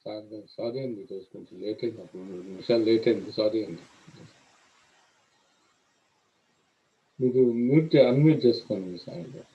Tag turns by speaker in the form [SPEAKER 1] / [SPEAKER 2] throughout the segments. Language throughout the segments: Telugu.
[SPEAKER 1] సారీ సారీ అండి, ఈరోజు కొంచెం లేట్ అయింది, అప్పుడు 3 నిమిషాలు లేట్ అయింది, సారీ అండి. మీరు అన్మ్యూట్ చేసుకోండి సాయి గారు.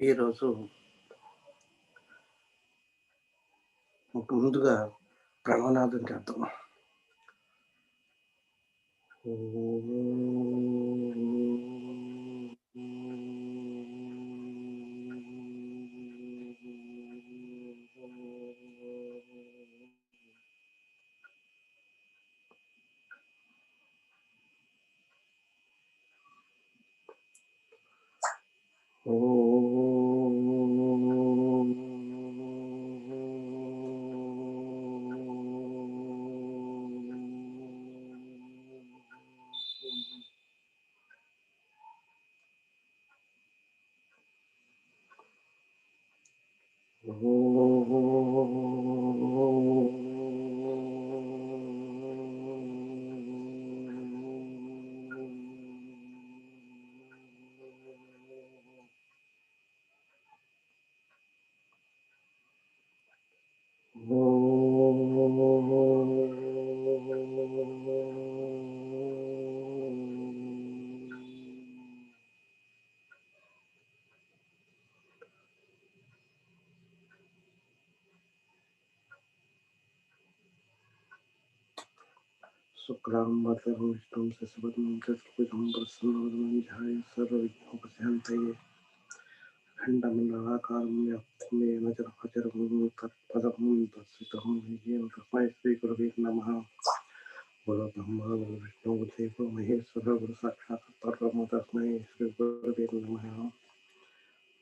[SPEAKER 2] ఈరోజు ముందుగా ప్రణవనాదం చేద్దాం. शुक्लांबरधरं विष्णुं शशिवर्णं चतुर्भुजं प्रसन्नवदनं ध्यायेत् सर्वविघ्नोपशान्तये खण्डमण्डलाकारं व्याप्तं येन चराचरं तत्पदं दर्शितं येन तस्मै श्रीगुरवे नमः। बोलो ब्रह्मा बोलो विष्णु देवो महेश्वर गुरु साक्षात् परब्रह्म तस्मै श्रीगुरवे नमः।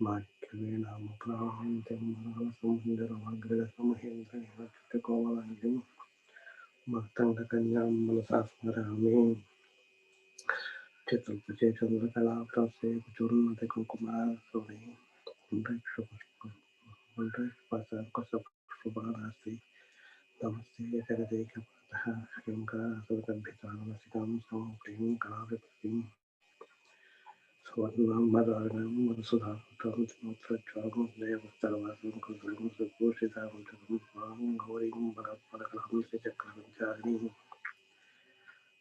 [SPEAKER 2] माध्यमेनामुपरान्तं मनसंहिन्दरमग्रजसमहेन्द्रेण चित्तकोमलाङ्गिं मातङ्गकन्यां मनसा स्मरामि। चतुर्भुजे चन्द्रकलाप्रासे कुचूर्णते कुङ्कुमार्चने पुण्ड्रैक्षुपशुभानास्ति नमस्ते जगदेकमातः श्रीङ्कासुरगर्भितानसिकां स्मं क्लीं कलाविभूतिं सुवर्णाम्बराणं वरसुधारतं स्नोत्रज्वालमुदयवस्तरवासं कुसुमं सुभूषितामृतं स्वां गौरीं वरपरकलां श्रीचक्रसञ्चारिणीं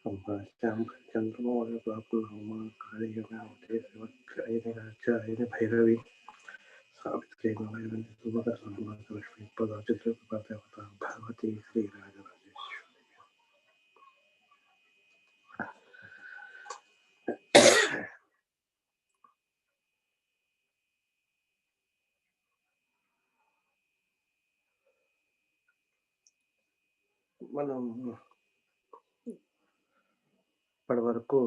[SPEAKER 2] संभाष्यां चन्द्रमौळिप्राप्नुमा काळीयनामते शिवक्षयनिराचार्य भैरवी सावित्री नवयवन्ति सुभगसम्मासलक्ष्मीपदा चित्रकृपादेवता भगवती श्रीराजराजेश्वरी। మనం ఇప్పటి వరకు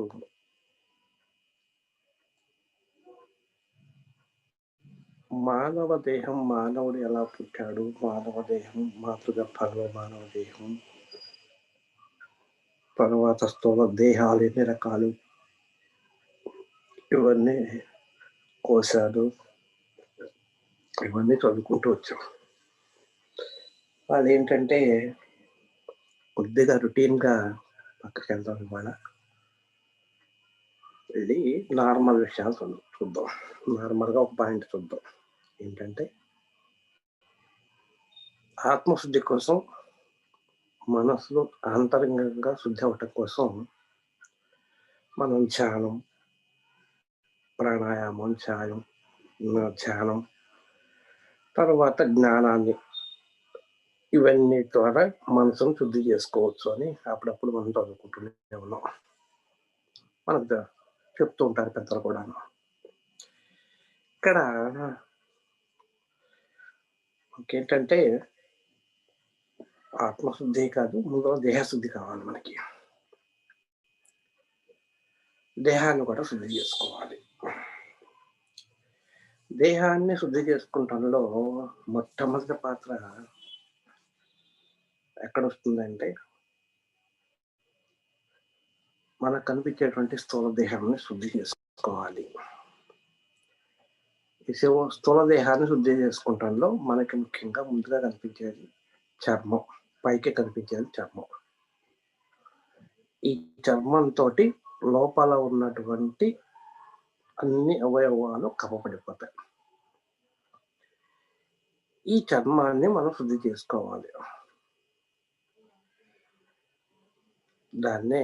[SPEAKER 2] మానవ దేహం, మానవుడు ఎలా పుట్టాడు, మానవ దేహం మాతృగర్భంలో మానవ దేహం, తర్వాత స్థూల దేహాలు ఎన్ని రకాలు, ఇవన్నీ కోశాలు, ఇవన్నీ చదువుకుంటూ వచ్చాం. అదేంటంటే కొద్దిగా రొటీన్గా పక్కకి వెళ్దాం ఇవాళ. వెళ్ళి నార్మల్ విషయాలు చూద్దాం. నార్మల్గా ఒక పాయింట్ చూద్దాం. ఏంటంటే ఆత్మశుద్ధి కోసం, మనసులో ఆంతరంగంగా శుద్ధి అవటం కోసం మనం ధ్యానం, ప్రాణాయామం, ధ్యానం, తర్వాత జ్ఞానాన్ని, ఇవన్నీ ద్వారా మనసును శుద్ధి చేసుకోవచ్చు అని అప్పుడప్పుడు మనం చదువుకుంటూనే ఉన్నాం. మనకు చెప్తూ ఉంటారు పెద్దలు కూడా. ఇక్కడ ఏంటంటే ఆత్మశుద్ధి కాదు, ముందు దేహశుద్ధి కావాలి. మనకి దేహాన్ని కూడా శుద్ధి చేసుకోవాలి. దేహాన్ని శుద్ధి చేసుకుంటంలో మొట్టమొదటి పాత్ర ఎక్కడొస్తుందంటే మనకు కనిపించేటువంటి స్థూల దేహాన్ని శుద్ధి చేసుకోవాలి. ఈ స్థూల దేహాన్ని శుద్ధి చేసుకుంటంలో మనకి ముఖ్యంగా ముందుగా కనిపించేది చర్మం. పైకి కనిపించేది చర్మం. ఈ చర్మంతో లోపల ఉన్నటువంటి అన్ని అవయవాలు కప్పబడిపోతాయి. ఈ చర్మాన్ని మనం శుద్ధి చేసుకోవాలి. దాన్నే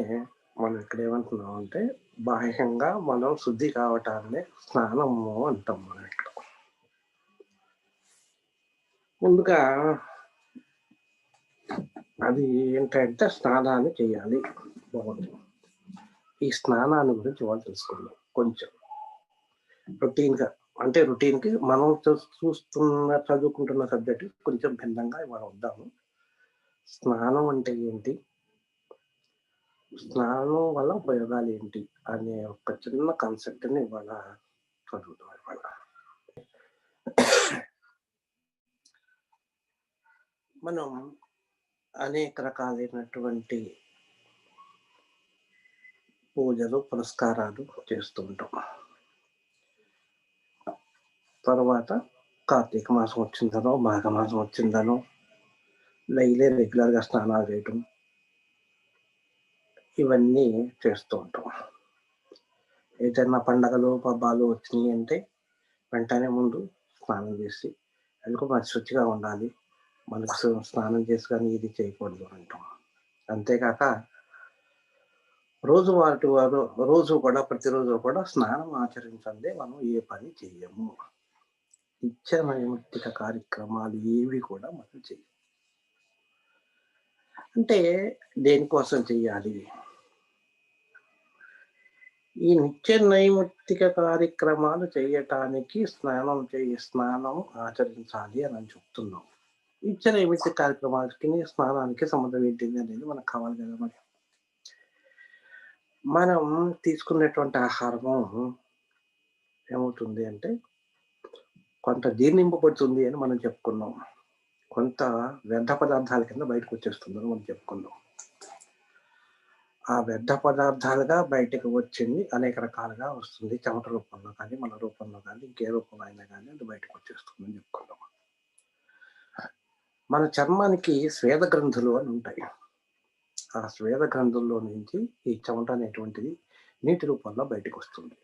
[SPEAKER 2] మనం ఇక్కడ ఏమంటున్నాం అంటే బాహ్యంగా మనం శుద్ధి కావటాన్ని స్నానము అంటాం. మనం ఇక్కడ ముందుగా అది ఏంటంటే స్నానాన్ని చేయాలి. బాగుంది. ఈ స్నానాన్ని గురించి వాళ్ళు తెలుసుకుందాం కొంచెం రొటీన్గా. అంటే రొటీన్కి మనం చదువుకుంటున్న సబ్జెక్ట్ కొంచెం భిన్నంగా ఇవాళ వద్దాము. స్నానం అంటే ఏంటి, స్నానం వల్ల ఉపయోగాలు ఏంటి అనే ఒక చిన్న కాన్సెప్ట్ని ఇవాళ చదువుతాం. ఇవాళ మనం అనేక రకాలైనటువంటి పూజలు, పునస్కారాలు చేస్తూ ఉంటాం. తర్వాత కార్తీక మాసం వచ్చిందనో, మాఘమాసం వచ్చిందనో రెగ్యులర్గా స్నానాలు చేయటం, ఇవన్నీ చేస్తూ ఉంటాం. ఏదైనా పండగలు, పబ్బాలు వచ్చినాయి అంటే వెంటనే ముందు స్నానం చేసి అది కూడా మంచి శుచిగా ఉండాలి. మనకు స్నానం చేసి కానీ ఇది చేయకూడదు అంటాం. అంతేకాక ప్రతిరోజు కూడా స్నానం ఆచరించండి మనం ఏ పని చేయము. నిత్య నైమిత్తిక కార్యక్రమాలు ఏవి కూడా మనం చేయము. అంటే దేనికోసం చెయ్యాలి? ఈ నిత్య నైమిత్తిక కార్యక్రమాలు చేయటానికి స్నానం ఆచరించాలి అని చెప్తున్నాం. నిత్య నైమిత్తిక కార్యక్రమాలకి స్నానానికి సంబంధం ఏంటిది అనేది మనకు కావాలి కదా. మరి మనం తీసుకునేటువంటి ఆహారము ఏమవుతుంది అంటే కొంత జీర్ణింపబడుతుంది అని మనం చెప్పుకున్నాం, కొంత వ్యర్థ పదార్థాల కింద బయటకు వచ్చేస్తుందని మనం చెప్పుకున్నాం. ఆ వ్యర్థ పదార్థాలుగా బయటకు వచ్చింది అనేక రకాలుగా వస్తుంది. చెమట రూపంలో కానీ, మన రూపంలో కానీ, ఇంకే రూపంలో అయినా కానీ అది బయటకు వచ్చేస్తుందని చెప్పుకున్నాం. మన చర్మానికి స్వేద గ్రంథులు అని ఉంటాయి. ఆ స్వేద గ్రంథుల్లో నుంచి ఈ చెమట అనేటువంటిది నీటి రూపంలో బయటకు వస్తుంది.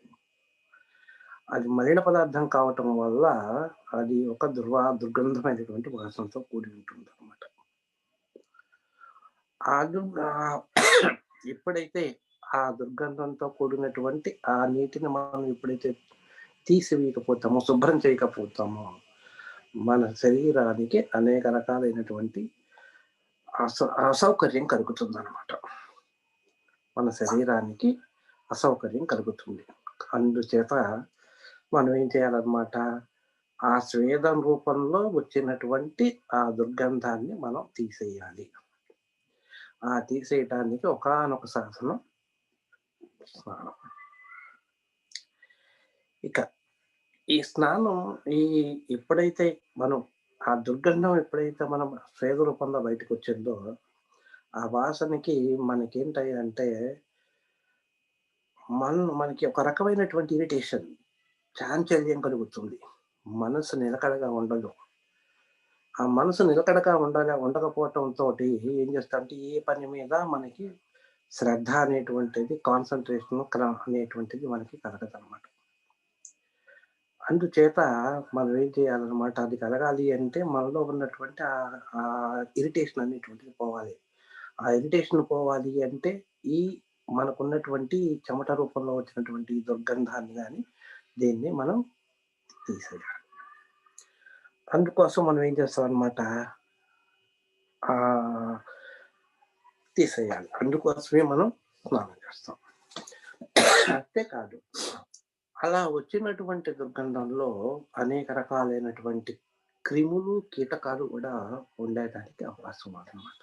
[SPEAKER 2] అది మలిన పదార్థం కావటం వల్ల అది ఒక దుర్గంధమైనటువంటి వాసనతో కూడి ఉంటుంది అన్నమాట. ఎప్పుడైతే ఆ దుర్గంధంతో కూడినటువంటి ఆ నీటిని మనం ఎప్పుడైతే తీసివేయకపోతామో, శుభ్రం చేయకపోతామో, మన శరీరానికి అనేక రకాలైనటువంటి అసౌకర్యం కలుగుతుంది అన్నమాట. మన శరీరానికి అసౌకర్యం కలుగుతుంది. అందుచేత మనం ఏం చేయాలన్నమాట, ఆ స్వేదం రూపంలో వచ్చినటువంటి ఆ దుర్గంధాన్ని మనం తీసేయాలి. ఆ తీసేయటానికి ఒకానొక సాధనం స్నానం. ఇక ఈ స్నానం ఈ ఎప్పుడైతే మనం ఆ దుర్గంధం ఎప్పుడైతే మనం స్వేద రూపంలో బయటకొచ్చిందో, ఆ వాసనకి మనకేంటంటే మనకి ఒక రకమైనటువంటి ఇరిటేషన్, చాంచల్యం కలుగుతుంది. మనసు నిలకడగా ఉండదు. ఆ మనసు నిలకడగా ఉండకపోవటంతోటి ఏం చేస్తామంటే, ఏ పని మీద మనకి శ్రద్ధ అనేటువంటిది, కాన్సంట్రేషన్ అనేటువంటిది మనకి కలగదనమాట. అందుచేత మనం ఏం చేయాలనమాట, అది కలగాలి అంటే మనలో ఉన్నటువంటి ఇరిటేషన్ అనేటువంటిది పోవాలి. ఆ ఇరిటేషన్ పోవాలి అంటే ఈ మనకున్నటువంటి చెమట రూపంలో వచ్చినటువంటి ఈ దుర్గంధాన్ని గాని, దీన్ని మనం తీసేయాలి. అందుకోసం మనం ఏం చేస్తామనమాట, ఆహ్, తీసేయాలి. అందుకోసమే మనం స్నానం చేస్తాం. అంతే కాదు, అలా వచ్చినటువంటి దుర్గంధంలో అనేక రకాలైనటువంటి క్రిములు, కీటకాలు గూడా ఉండడానికి అవకాశం ఉందనమాట.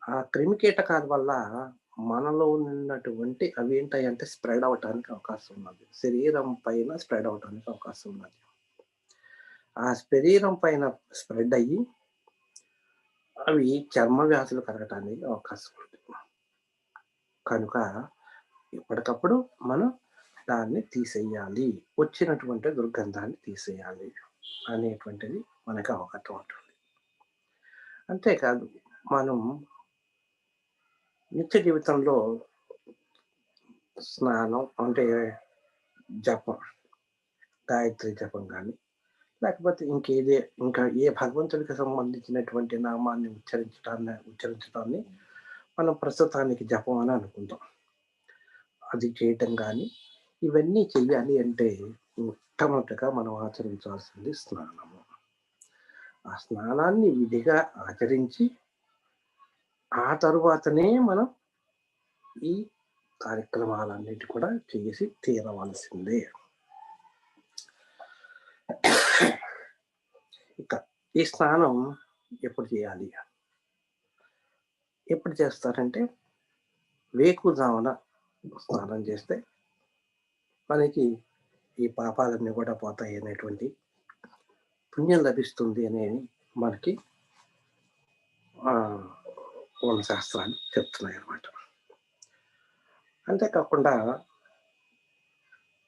[SPEAKER 2] ఆ క్రిమి కీటకాల వల్ల మనలో ఉన్నటువంటి అవేంటాయంటే స్ప్రెడ్ అవ్వటానికి అవకాశం ఉన్నది. శరీరం పైన స్ప్రెడ్ అవ్వటానికి అవకాశం ఉన్నది. ఆ శరీరం పైన స్ప్రెడ్ అయ్యి అవి చర్మ వ్యాధులు కలగటానికి అవకాశం ఉంది. కనుక ఎప్పటికప్పుడు మనం దాన్ని తీసేయాలి. వచ్చినటువంటి దుర్గంధాన్ని తీసేయాలి అనేటువంటిది మనకు అవగతం ఉంటుంది. అంతేకాదు, మనం నిత్య జీవితంలో స్నానం అంటే జపం, గాయత్రి జపం గాని, లేకపోతే ఇంకా ఏ భగవంతుడికి సంబంధించినటువంటి నామాన్ని ఉచ్చరించడాన్ని మనం ప్రస్తుతానికి జపం అని అనుకుంటాం. అది చేయటం గాని, ఇవన్నీ చెయ్యాలి అంటే మొట్టమొదటగా మనం ఆచరించాల్సింది స్నానము. ఆ స్నానాన్ని విధిగా ఆచరించి, ఆ తరువాతనే మనం ఈ కార్యక్రమాలన్నిటి కూడా చేసి తీరవలసిందే. ఇక ఈ స్నానం ఎప్పుడు చేయాలి? ఎప్పుడు చేస్తారంటే, వేకువజామున స్నానం చేస్తే మనకి ఈ పాపాలన్నీ కూడా పోతాయి అనేటువంటి పుణ్యం లభిస్తుంది అనేది మనకి ఆహ్, మన శాస్త్రాలు చెప్తున్నాయన్నమాట. అంతేకాకుండా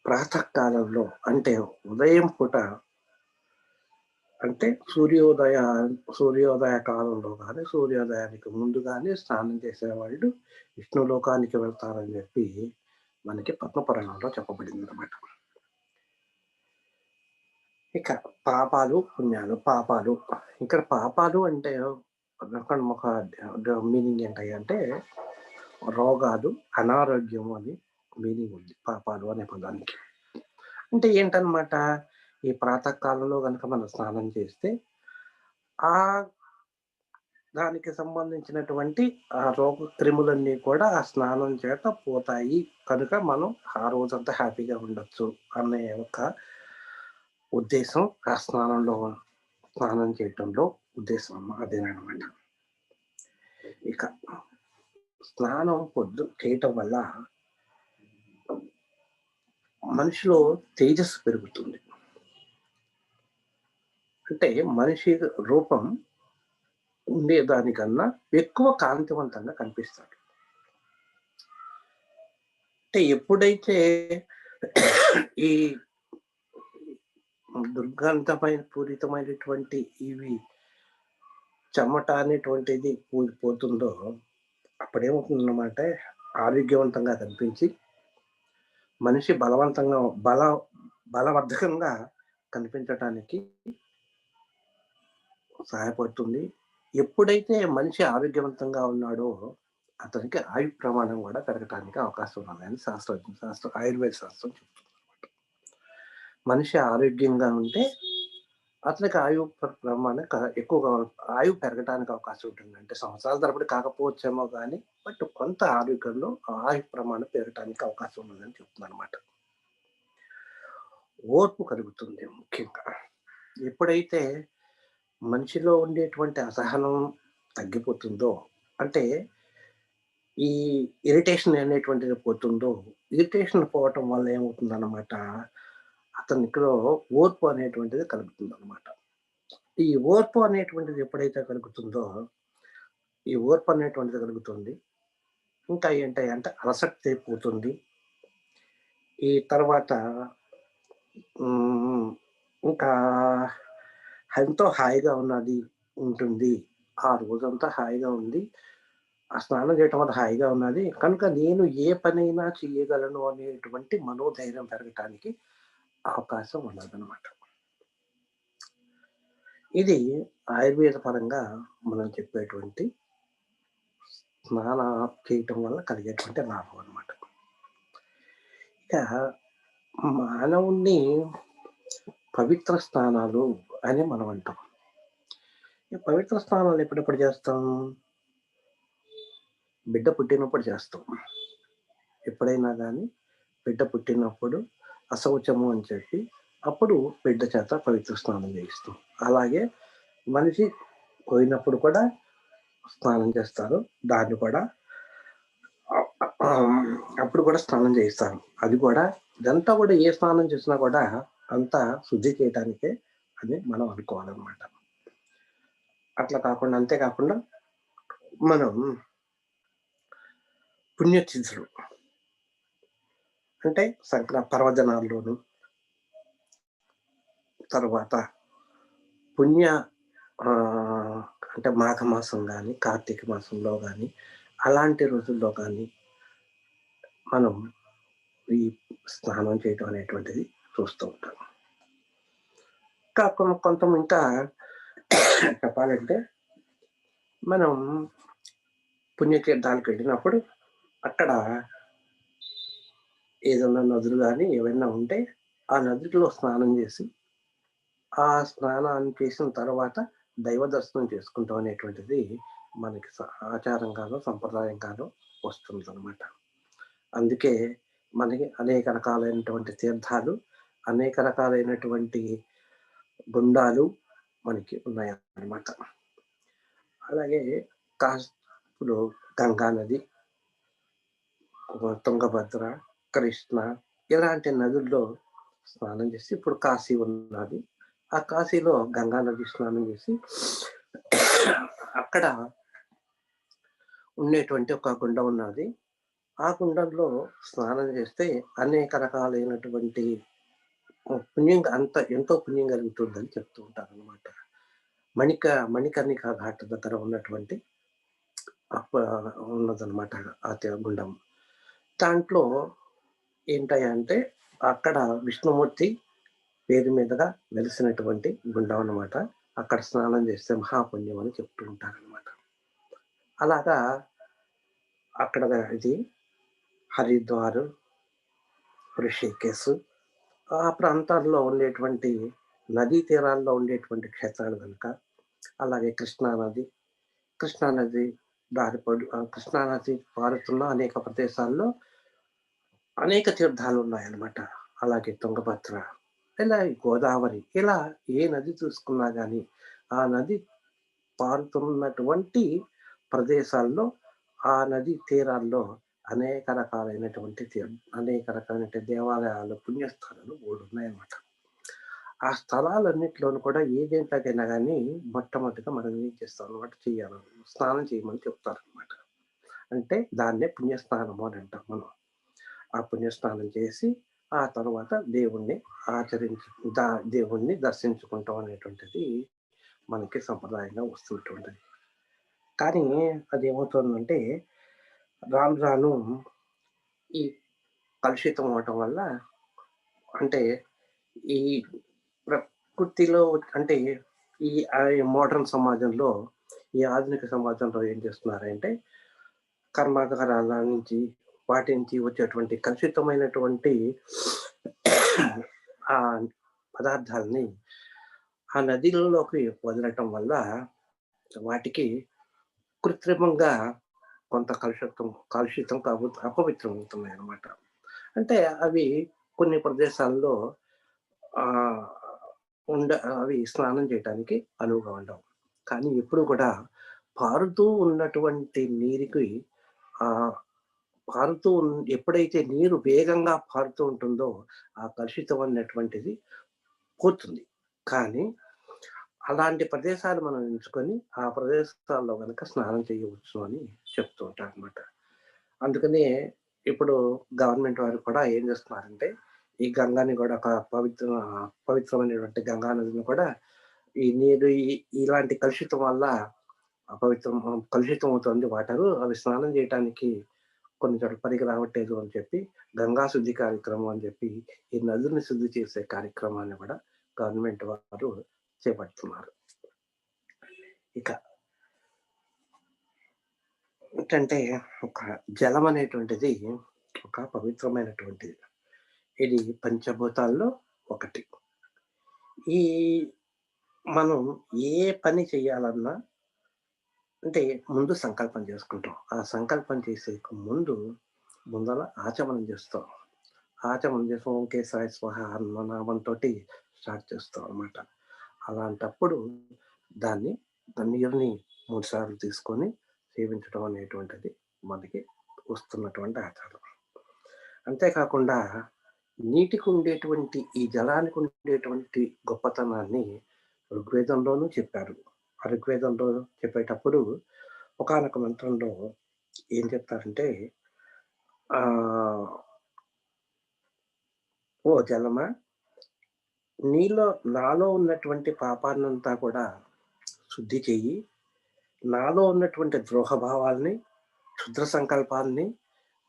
[SPEAKER 2] ప్రాతకాలంలో అంటే ఉదయం పూట అంటే సూర్యోదయ కాలంలో గాని, సూర్యోదయానికి ముందు గాని స్నానం చేసేవాళ్ళు విష్ణులోకానికి వెళ్తారని చెప్పి మనకి పద్మపురాణంలో చెప్పబడిందనమాట. ఇక పాపాలు, పుణ్యాలు. పాపాలు, ఇక్కడ పాపాలు అంటే అక్కడ ఒక మీనింగ్ ఏంటంటే రోగాలు, అనారోగ్యం అని మీనింగ్ ఉంది పాపాలు అనే పదానికి. అంటే ఏంటనమాట, ఈ ప్రాతకాలంలో గనక మనం స్నానం చేస్తే ఆ దానికి సంబంధించినటువంటి ఆ రోగ క్రిములన్నీ కూడా ఆ స్నానం చేత పోతాయి. కనుక మనం ఆ రోజంతా హ్యాపీగా ఉండొచ్చు అనే ఒక ఉద్దేశం ఆ స్నానం చేయటంలో ఉద్దేశం అదేననమాట. ఇక స్నానం చేయటం వల్ల మనిషిలో తేజస్సు పెరుగుతుంది. అంటే మనిషి రూపం ఉండేదానికన్నా ఎక్కువ కాంతివంతంగా కనిపిస్తాడు. అంటే ఎప్పుడైతే ఈ పూరితమైనటువంటి ఇవి చెమట అనేటువంటిది పోతుందో అప్పుడేమవుతుందన్నమాట, ఆరోగ్యవంతంగా కనిపించి మనిషి బలవర్ధకంగా కనిపించటానికి సహాయపడుతుంది. ఎప్పుడైతే మనిషి ఆరోగ్యవంతంగా ఉన్నాడో అతనికి ఆయు ప్రమాణం కూడా పెరగటానికి అవకాశం ఉన్నదని ఆయుర్వేద శాస్త్రం చెప్తుంది. మనిషి ఆరోగ్యంగా ఉంటే అతనికి ప్రమాణం ఎక్కువగా ఆయువు పెరగటానికి అవకాశం ఉంటుంది. అంటే సంవత్సరాల తరబడి కాకపోవచ్చేమో గానీ, బట్ కొంత ఆరోగ్యంలో ఆయు ప్రమాణం పెరగటానికి అవకాశం ఉందని చెప్తుందనమాట. ఓర్పు కలుగుతుంది ముఖ్యంగా. ఎప్పుడైతే మనిషిలో ఉండేటువంటి అసహనం తగ్గిపోతుందో, అంటే ఈ ఇరిటేషన్ అనేటువంటిది పోతుందో, ఇరిటేషన్ పోవటం వల్ల ఏమవుతుందన్నమాట, అతనికిలో ఓర్పు అనేటువంటిది కలుగుతుందన్నమాట. ఈ ఓర్పు అనేటువంటిది ఎప్పుడైతే కలుగుతుందో, ఈ ఓర్పు అనేటువంటిది కలుగుతుంది. ఇంకా ఏంటి అంటే అలసట పోతుంది. ఈ తర్వాత హ్మ్. ఇంకా ఎంతో హాయిగా ఉంటుంది. ఆ రోజంతా హాయిగా ఉంది. ఆ స్నానం చేయటం వల్ల హాయిగా ఉన్నది. కనుక నేను ఏ పనైనా చేయగలను అనేటువంటి మనోధైర్యం పెరగటానికి అవకాశం ఉన్నదనమాట. ఇది ఆయుర్వేద పరంగా మనం చెప్పేటువంటి స్నానం చేయటం వల్ల కలిగేటువంటి లాభం అనమాట. ఇక మానవుణ్ణి పవిత్ర స్నానాలు అని మనం అంటాం. ఈ పవిత్ర స్నానాలు ఎప్పుడెప్పుడు చేస్తాం? బిడ్డ పుట్టినప్పుడు చేస్తాం. ఎప్పుడైనా గానీ బిడ్డ పుట్టినప్పుడు అశౌచము అని చెప్పి అప్పుడు బిడ్డ చేత పవిత్ర స్నానం చేయిస్తాం. అలాగే మనిషి పోయినప్పుడు కూడా స్నానం చేస్తారు. దాన్ని కూడా అప్పుడు కూడా స్నానం చేయిస్తారు. అది కూడా ఇదంతా కూడా ఏ స్నానం చేసినా కూడా అంతా శుద్ధి చేయటానికే అని మనం అనుకోవాలనమాట. అట్లా కాకుండా అంతే కాకుండా మనం పుణ్యతిథులు అంటే పర్వదినాల్లోను, తర్వాత పుణ్య అంటే మాఘమాసం గాని, కార్తీక మాసంలో గాని, అలాంటి రోజుల్లో గాని మనం ఈ స్నానం చేయటం అనేటువంటిది చూస్తూ ఉంటాం. కొంత ఇంకా చెప్పాలంటే మనం పుణ్యతీర్థాలకెళ్ళినప్పుడు అక్కడ ఏదన్నా నదులు గాని ఏవైనా ఉంటే ఆ నదిలో స్నానం చేసి, ఆ స్నానాన్ని చేసిన తర్వాత దైవ దర్శనం చేసుకుంటాం అనేటువంటిది మనకి ఆచారంగాను, సంప్రదాయంగాను వస్తుందనమాట. అందుకే మనకి అనేక రకాలైనటువంటి తీర్థాలు, అనేక రకాలైనటువంటి గుండాలు మనకి ఉన్నాయన్నమాట. అలాగే ఇప్పుడు గంగా నది, తుంగభద్ర, కృష్ణ ఇలాంటి నదుల్లో స్నానం చేసి ఇప్పుడు కాశీ ఉన్నది. ఆ కాశీలో గంగా నది స్నానం చేసి అక్కడ ఉండేటువంటి ఒక గుండం ఉన్నది. ఆ గుండంలో స్నానం చేస్తే అనేక రకాలైనటువంటి ఎంతో పుణ్యం కలుగుతుందని చెప్తూ ఉంటారనమాట. మణికర్ణిక ఘాట్ దగ్గర ఉన్నటువంటి అప్ప ఉన్నదనమాట ఆ గుండం. దాంట్లో ఏంటంటే అక్కడ విష్ణుమూర్తి పేరు మీదుగా వెలిసినటువంటి గుండం అనమాట. అక్కడ స్నానం చేస్తే మహాపుణ్యం అని చెప్తూ ఉంటారనమాట. అలాగా అక్కడ ఇది హరిద్వార్, ఋషికేశ్ ఆ ప్రాంతాల్లో ఉండేటువంటి నదీ తీరాల్లో ఉండేటువంటి క్షేత్రాలు గనుక, అలాగే కృష్ణానది కృష్ణానది పారుతున్న అనేక ప్రదేశాల్లో అనేక తీర్థాలున్నాయన్నమాట. అలాగే తుంగభద్ర, ఇలా గోదావరి, ఇలా ఏ నది చూసుకున్నా గానీ, ఆ నది పారుతున్నటువంటి ప్రదేశాల్లో, ఆ నదీ తీరాల్లో అనేక రకాలైనటువంటి దేవాలయాలు, పుణ్యస్థలాలు బోలెడున్నాయన్నమాట. ఆ స్థలాలన్నిటిలోనూ కూడా ఏ దేంట్లోకైనా గానీ మొట్టమొదటిగా మనం ఏం చేస్తామన్నమాట స్నానం చేయమని చెప్తారనమాట. అంటే దాన్నే పుణ్యస్నానము అని అంటాం మనం. ఆ పుణ్యస్నానం చేసి, ఆ తర్వాత ఆచరించి దేవుణ్ణి దర్శించుకుంటాం అనేటువంటిది మనకి సంప్రదాయంగా వస్తున్నటువంటిది. కానీ అదేమవుతుందంటే రాను రాను ఈ కలుషితం అవ్వటం వల్ల అంటే ఈ ప్రకృతిలో అంటే ఈ మోడర్న్ సమాజంలో, ఈ ఆధునిక సమాజంలో ఏం చేస్తున్నారంటే కర్మాగారాల నుంచి వాటి నుంచి వచ్చేటువంటి కలుషితమైనటువంటి ఆ పదార్థాలని ఆ నదిలలోకి వదలటం వల్ల వాటికి కృత్రిమంగా కొంత కాలుష్యం అపవిత్రం అవుతున్నాయన్నమాట. అంటే అవి కొన్ని ప్రదేశాల్లో ఆహ్, అవి స్నానం చేయటానికి అనువుగా ఉండవు. కానీ ఎప్పుడు కూడా పారుతూ ఉన్నటువంటి నీరుకి ఆహ్, ఎప్పుడైతే నీరు వేగంగా పారుతూ ఉంటుందో, ఆ కలుషితం అన్నటువంటిది పోతుంది. కానీ అలాంటి ప్రదేశాలు మనం ఎంచుకొని, ఆ ప్రదేశాల్లో గనక స్నానం చేయవచ్చు అని చెప్తూ ఉంటారనమాట. అందుకనే ఇప్పుడు గవర్నమెంట్ వారు కూడా ఏం చేస్తున్నారంటే, ఈ గంగాని గూడా ఒక పవిత్రమైనటువంటి గంగా నదిని కూడా ఈ నీరు ఇలాంటి కలుషితం వల్ల కలుషితం అవుతుంది వాటరు. అవి స్నానం చేయటానికి కొన్ని చోట్ల పనికి రావట్లేదు అని చెప్పి, గంగా శుద్ధి కార్యక్రమం అని చెప్పి, ఈ నదుల్ని శుద్ధి చేసే కార్యక్రమాన్ని కూడా గవర్నమెంట్ వారు చేపడుతున్నారు. ఇక ఏంటంటే, ఒక జలం అనేటువంటిది ఒక పవిత్రమైనటువంటిది. ఇది పంచభూతాల్లో ఒకటి. ఈ మనం ఏ పని చేయాలన్నా అంటే ముందు సంకల్పం చేసుకుంటాం. ఆ సంకల్పం చేసేకి ముందల ఆచమనం చేస్తాం. ఆచమనం చేసి ఓం కేశవాయ స్వాహ అన్న నామంతోటి స్టార్ట్ చేస్తాం అనమాట. అలాంటప్పుడు దాన్ని నీరుని 3 సార్లు తీసుకొని సేవించడం అనేటువంటిది మనకి వస్తున్నటువంటి ఆచారం. అంతేకాకుండా నీటికి ఉండేటువంటి ఈ జలానికి ఉండేటువంటి గొప్పతనాన్ని ఋగ్వేదంలోనూ చెప్పారు. ఆ ఋగ్వేదంలో చెప్పేటప్పుడు ఒకానొక మంత్రంలో ఏం చెప్తారంటే ఆహ్, "ఓ జలమా నాలో ఉన్నటువంటి పాపాన్నంతా కూడా శుద్ధి చెయ్యి. నాలో ఉన్నటువంటి ద్రోహభావాల్ని, క్షుద్ర సంకల్పాల్ని,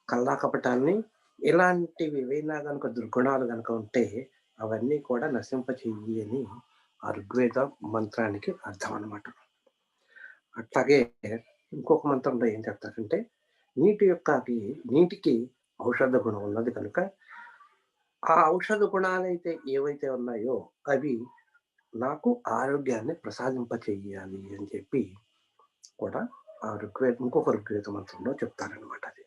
[SPEAKER 2] కల్లాకపటాన్ని ఇలాంటివి ఏవైనా గనుక దుర్గుణాలు గనుక ఉంటే అవన్నీ కూడా నశింపచెయ్యి" అని ఆ ఋగ్వేద మంత్రానికి అర్థం అన్నమాట. అట్లాగే ఇంకొక మంత్రంలో ఏం చెప్తారంటే, నీటికి ఔషధ గుణం ఉన్నది కనుక, ఆ ఔషధ గుణాలైతే ఏవైతే ఉన్నాయో అవి నాకు ఆరోగ్యాన్ని ప్రసాదింపచెయ్యాలి అని చెప్పి కూడా ఇంకొక ఋగ్వేద మంత్రంలో చెప్తారనమాట అది.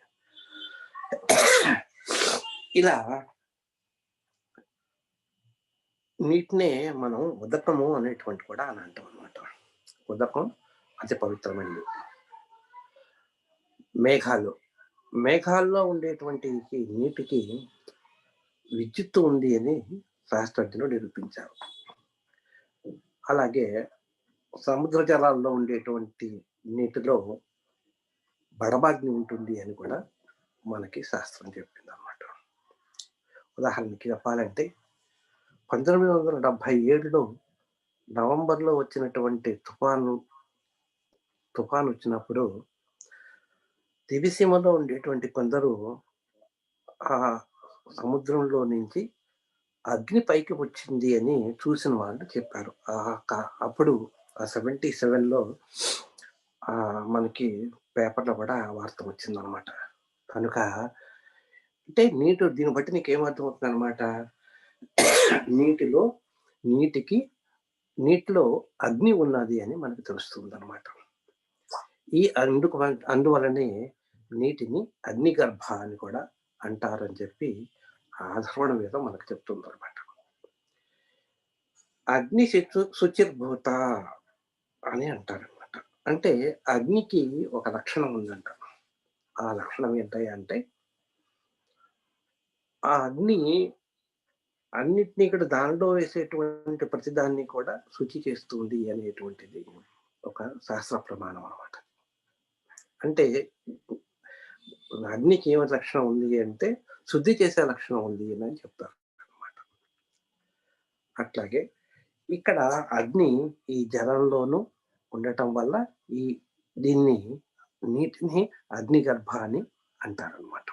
[SPEAKER 2] ఇలా నీటినే మనం ఉదకము అనేటువంటి కూడా అని అంటాం అనమాట. ఉదకం అతి పవిత్రమైనది. మేఘాల్లో ఉండేటువంటి ఈ నీటికి విద్యుత్తు ఉంది అని శాస్త్రజ్ఞులు నిరూపించారు. అలాగే సముద్ర జలాల్లో ఉండేటువంటి నీటిలో బడబాగ్ని ఉంటుంది అని కూడా మనకి శాస్త్రం చెప్పిందనమాట. ఉదాహరణకి చెప్పాలంటే 1977లో నవంబర్‌లో వచ్చినటువంటి తుఫానొచ్చినప్పుడు దివిసీమలో ఉండేటువంటి కొందరు ఆ సముద్రంలో నుంచి అగ్ని పైకి వచ్చింది అని చూసిన వాళ్ళు చెప్పారు. అప్పుడు ఆ 77లో మనకి పేపర్‌లో కూడా ఆ వార్త వచ్చిందనమాట. కనుక అంటే దీన్ని బట్టి నీకేమర్థమవుతుందనమాట, నీటిలో నీటికి నీటిలో అగ్ని ఉన్నది అని మనకు తెలుస్తుందనమాట. అందువలనే నీటిని అగ్నిగర్భ అని కూడా అంటారని చెప్పి అథర్వణ వేదం మనకు చెప్తుందనమాట. అగ్ని శుచిర్భూత అని అంటారనమాట. అంటే అగ్నికి ఒక లక్షణం ఉందంట. ఆ లక్షణం ఏంటయ్యా అంటే, ఆ అగ్ని అన్నిటిని కూడా దానిలో వేసేటువంటి ప్రతిదాన్ని కూడా శుచి చేస్తుంది అనేటువంటిది ఒక శాస్త్ర ప్రమాణం అనమాట. అంటే అగ్నికి ఏమి లక్షణం ఉంది అంటే, శుద్ధి చేసే లక్షణం ఉంది అని చెప్తారు అనమాట. అట్లాగే ఇక్కడ అగ్ని ఈ జలంలోనూ ఉండటం వల్ల ఈ దీన్ని నీటిని అగ్నిగర్భ అని అంటారనమాట.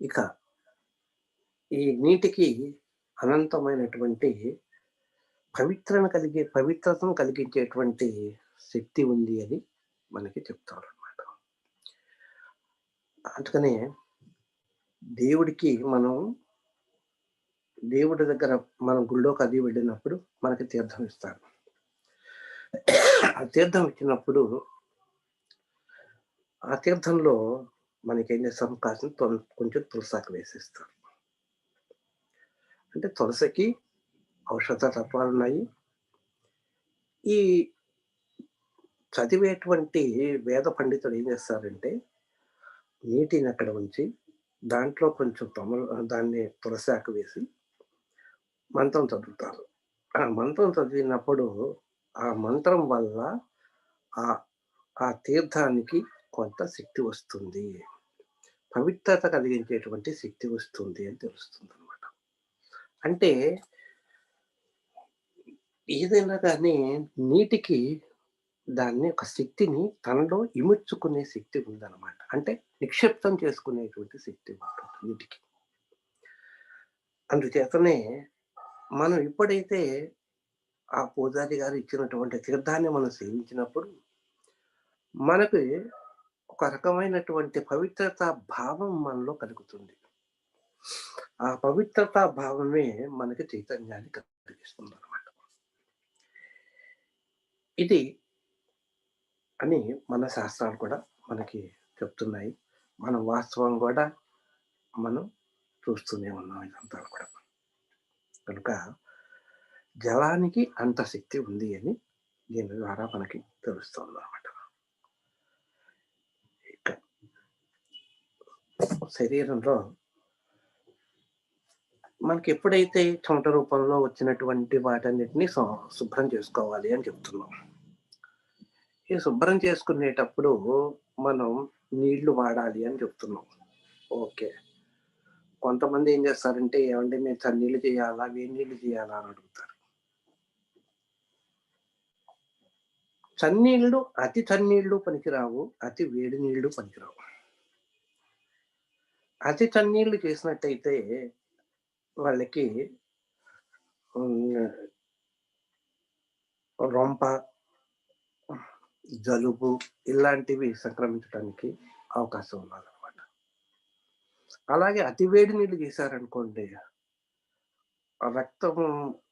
[SPEAKER 2] ఇక ఈ నీటికి అనంతమైనటువంటి పవిత్రతను కలిగించేటువంటి శక్తి ఉంది అని మనకి చెప్తారనమాట. అందుకనే దేవుడి దగ్గర మనం గుళ్ళోకి అది వెళ్ళినప్పుడు మనకి తీర్థం ఇస్తారు. ఆ తీర్థం ఇచ్చినప్పుడు ఆ తీర్థంలో మనకేం చేస్తాం కొంచెం తులసాకు వేసేస్తారు. అంటే తులసికి ఔషధ తత్వాలున్నాయి. ఈ చదివేటువంటి వేద పండితుడు ఏం చేస్తారంటే, నీటిని అక్కడ ఉంచి, దాంట్లో కొంచెం దాన్ని తులసాకు వేసి మంత్రం చదువుతారు. ఆ మంత్రం చదివినప్పుడు, ఆ మంత్రం వల్ల ఆహ్, ఆ తీర్థానికి కొంత శక్తి వస్తుంది. పవిత్రత కలిగించేటువంటి శక్తి వస్తుంది అని తెలుస్తుందనమాట. అంటే ఏదైనా గానీ నీటికి దాన్ని ఒక శక్తిని తనలో ఇముడ్చుకునే శక్తి ఉందనమాట. అంటే నిక్షిప్తం చేసుకునేటువంటి శక్తి ఉంటుంది నీటికి. అందుచేతనే మనం ఎప్పుడైతే ఆ పూజారి గారు ఇచ్చినటువంటి తీర్థాన్ని మనం సేవించినప్పుడు, మనకి ఒక రకమైనటువంటి పవిత్రతా భావం మనలో కలుగుతుంది. ఆ పవిత్రతా భావమే మనకి చైతన్యాన్ని కలిగిస్తుందనమాట. ఇది అని మన శాస్త్రాలు కూడా మనకి చెప్తున్నాయి. మనం వాస్తవం గూడా మనం చూస్తూనే ఉన్నాం ఇదంతా కూడా. కనుక జలానికి అంత శక్తి ఉంది అని దీని ద్వారా మనకి తెలుస్తుందనమాట. ఇక శరీరంలో మనకెప్పుడైతే చెమట రూపంలో వచ్చినటువంటి వాటన్నిటిని శుభ్రం చేసుకోవాలి అని చెప్తున్నాం. ఈ శుభ్రం చేసుకునేటప్పుడు మనం నీళ్లు వాడాలి అని చెప్తున్నాం. ఓకే. కొంతమంది ఏం చేస్తారంటే, "ఏవండీ మేము చన్నీళ్ళు చేయాలా? వేడి నీళ్ళు చేయాలా?" అని అడుగుతారు. చన్నీళ్ళు అతి చన్నీళ్ళు పనికిరావు. అతి వేడి నీళ్ళు పనికిరావు. అతి చన్నీళ్ళు చేసినట్టయితే వాళ్ళకి హ్మ్. రొంప, జలుబు ఇలాంటివి సంక్రమించడానికి అవకాశం ఉన్నదనమాట. అలాగే అతి వేడి నీళ్ళు చేశారనుకోండి, రక్తము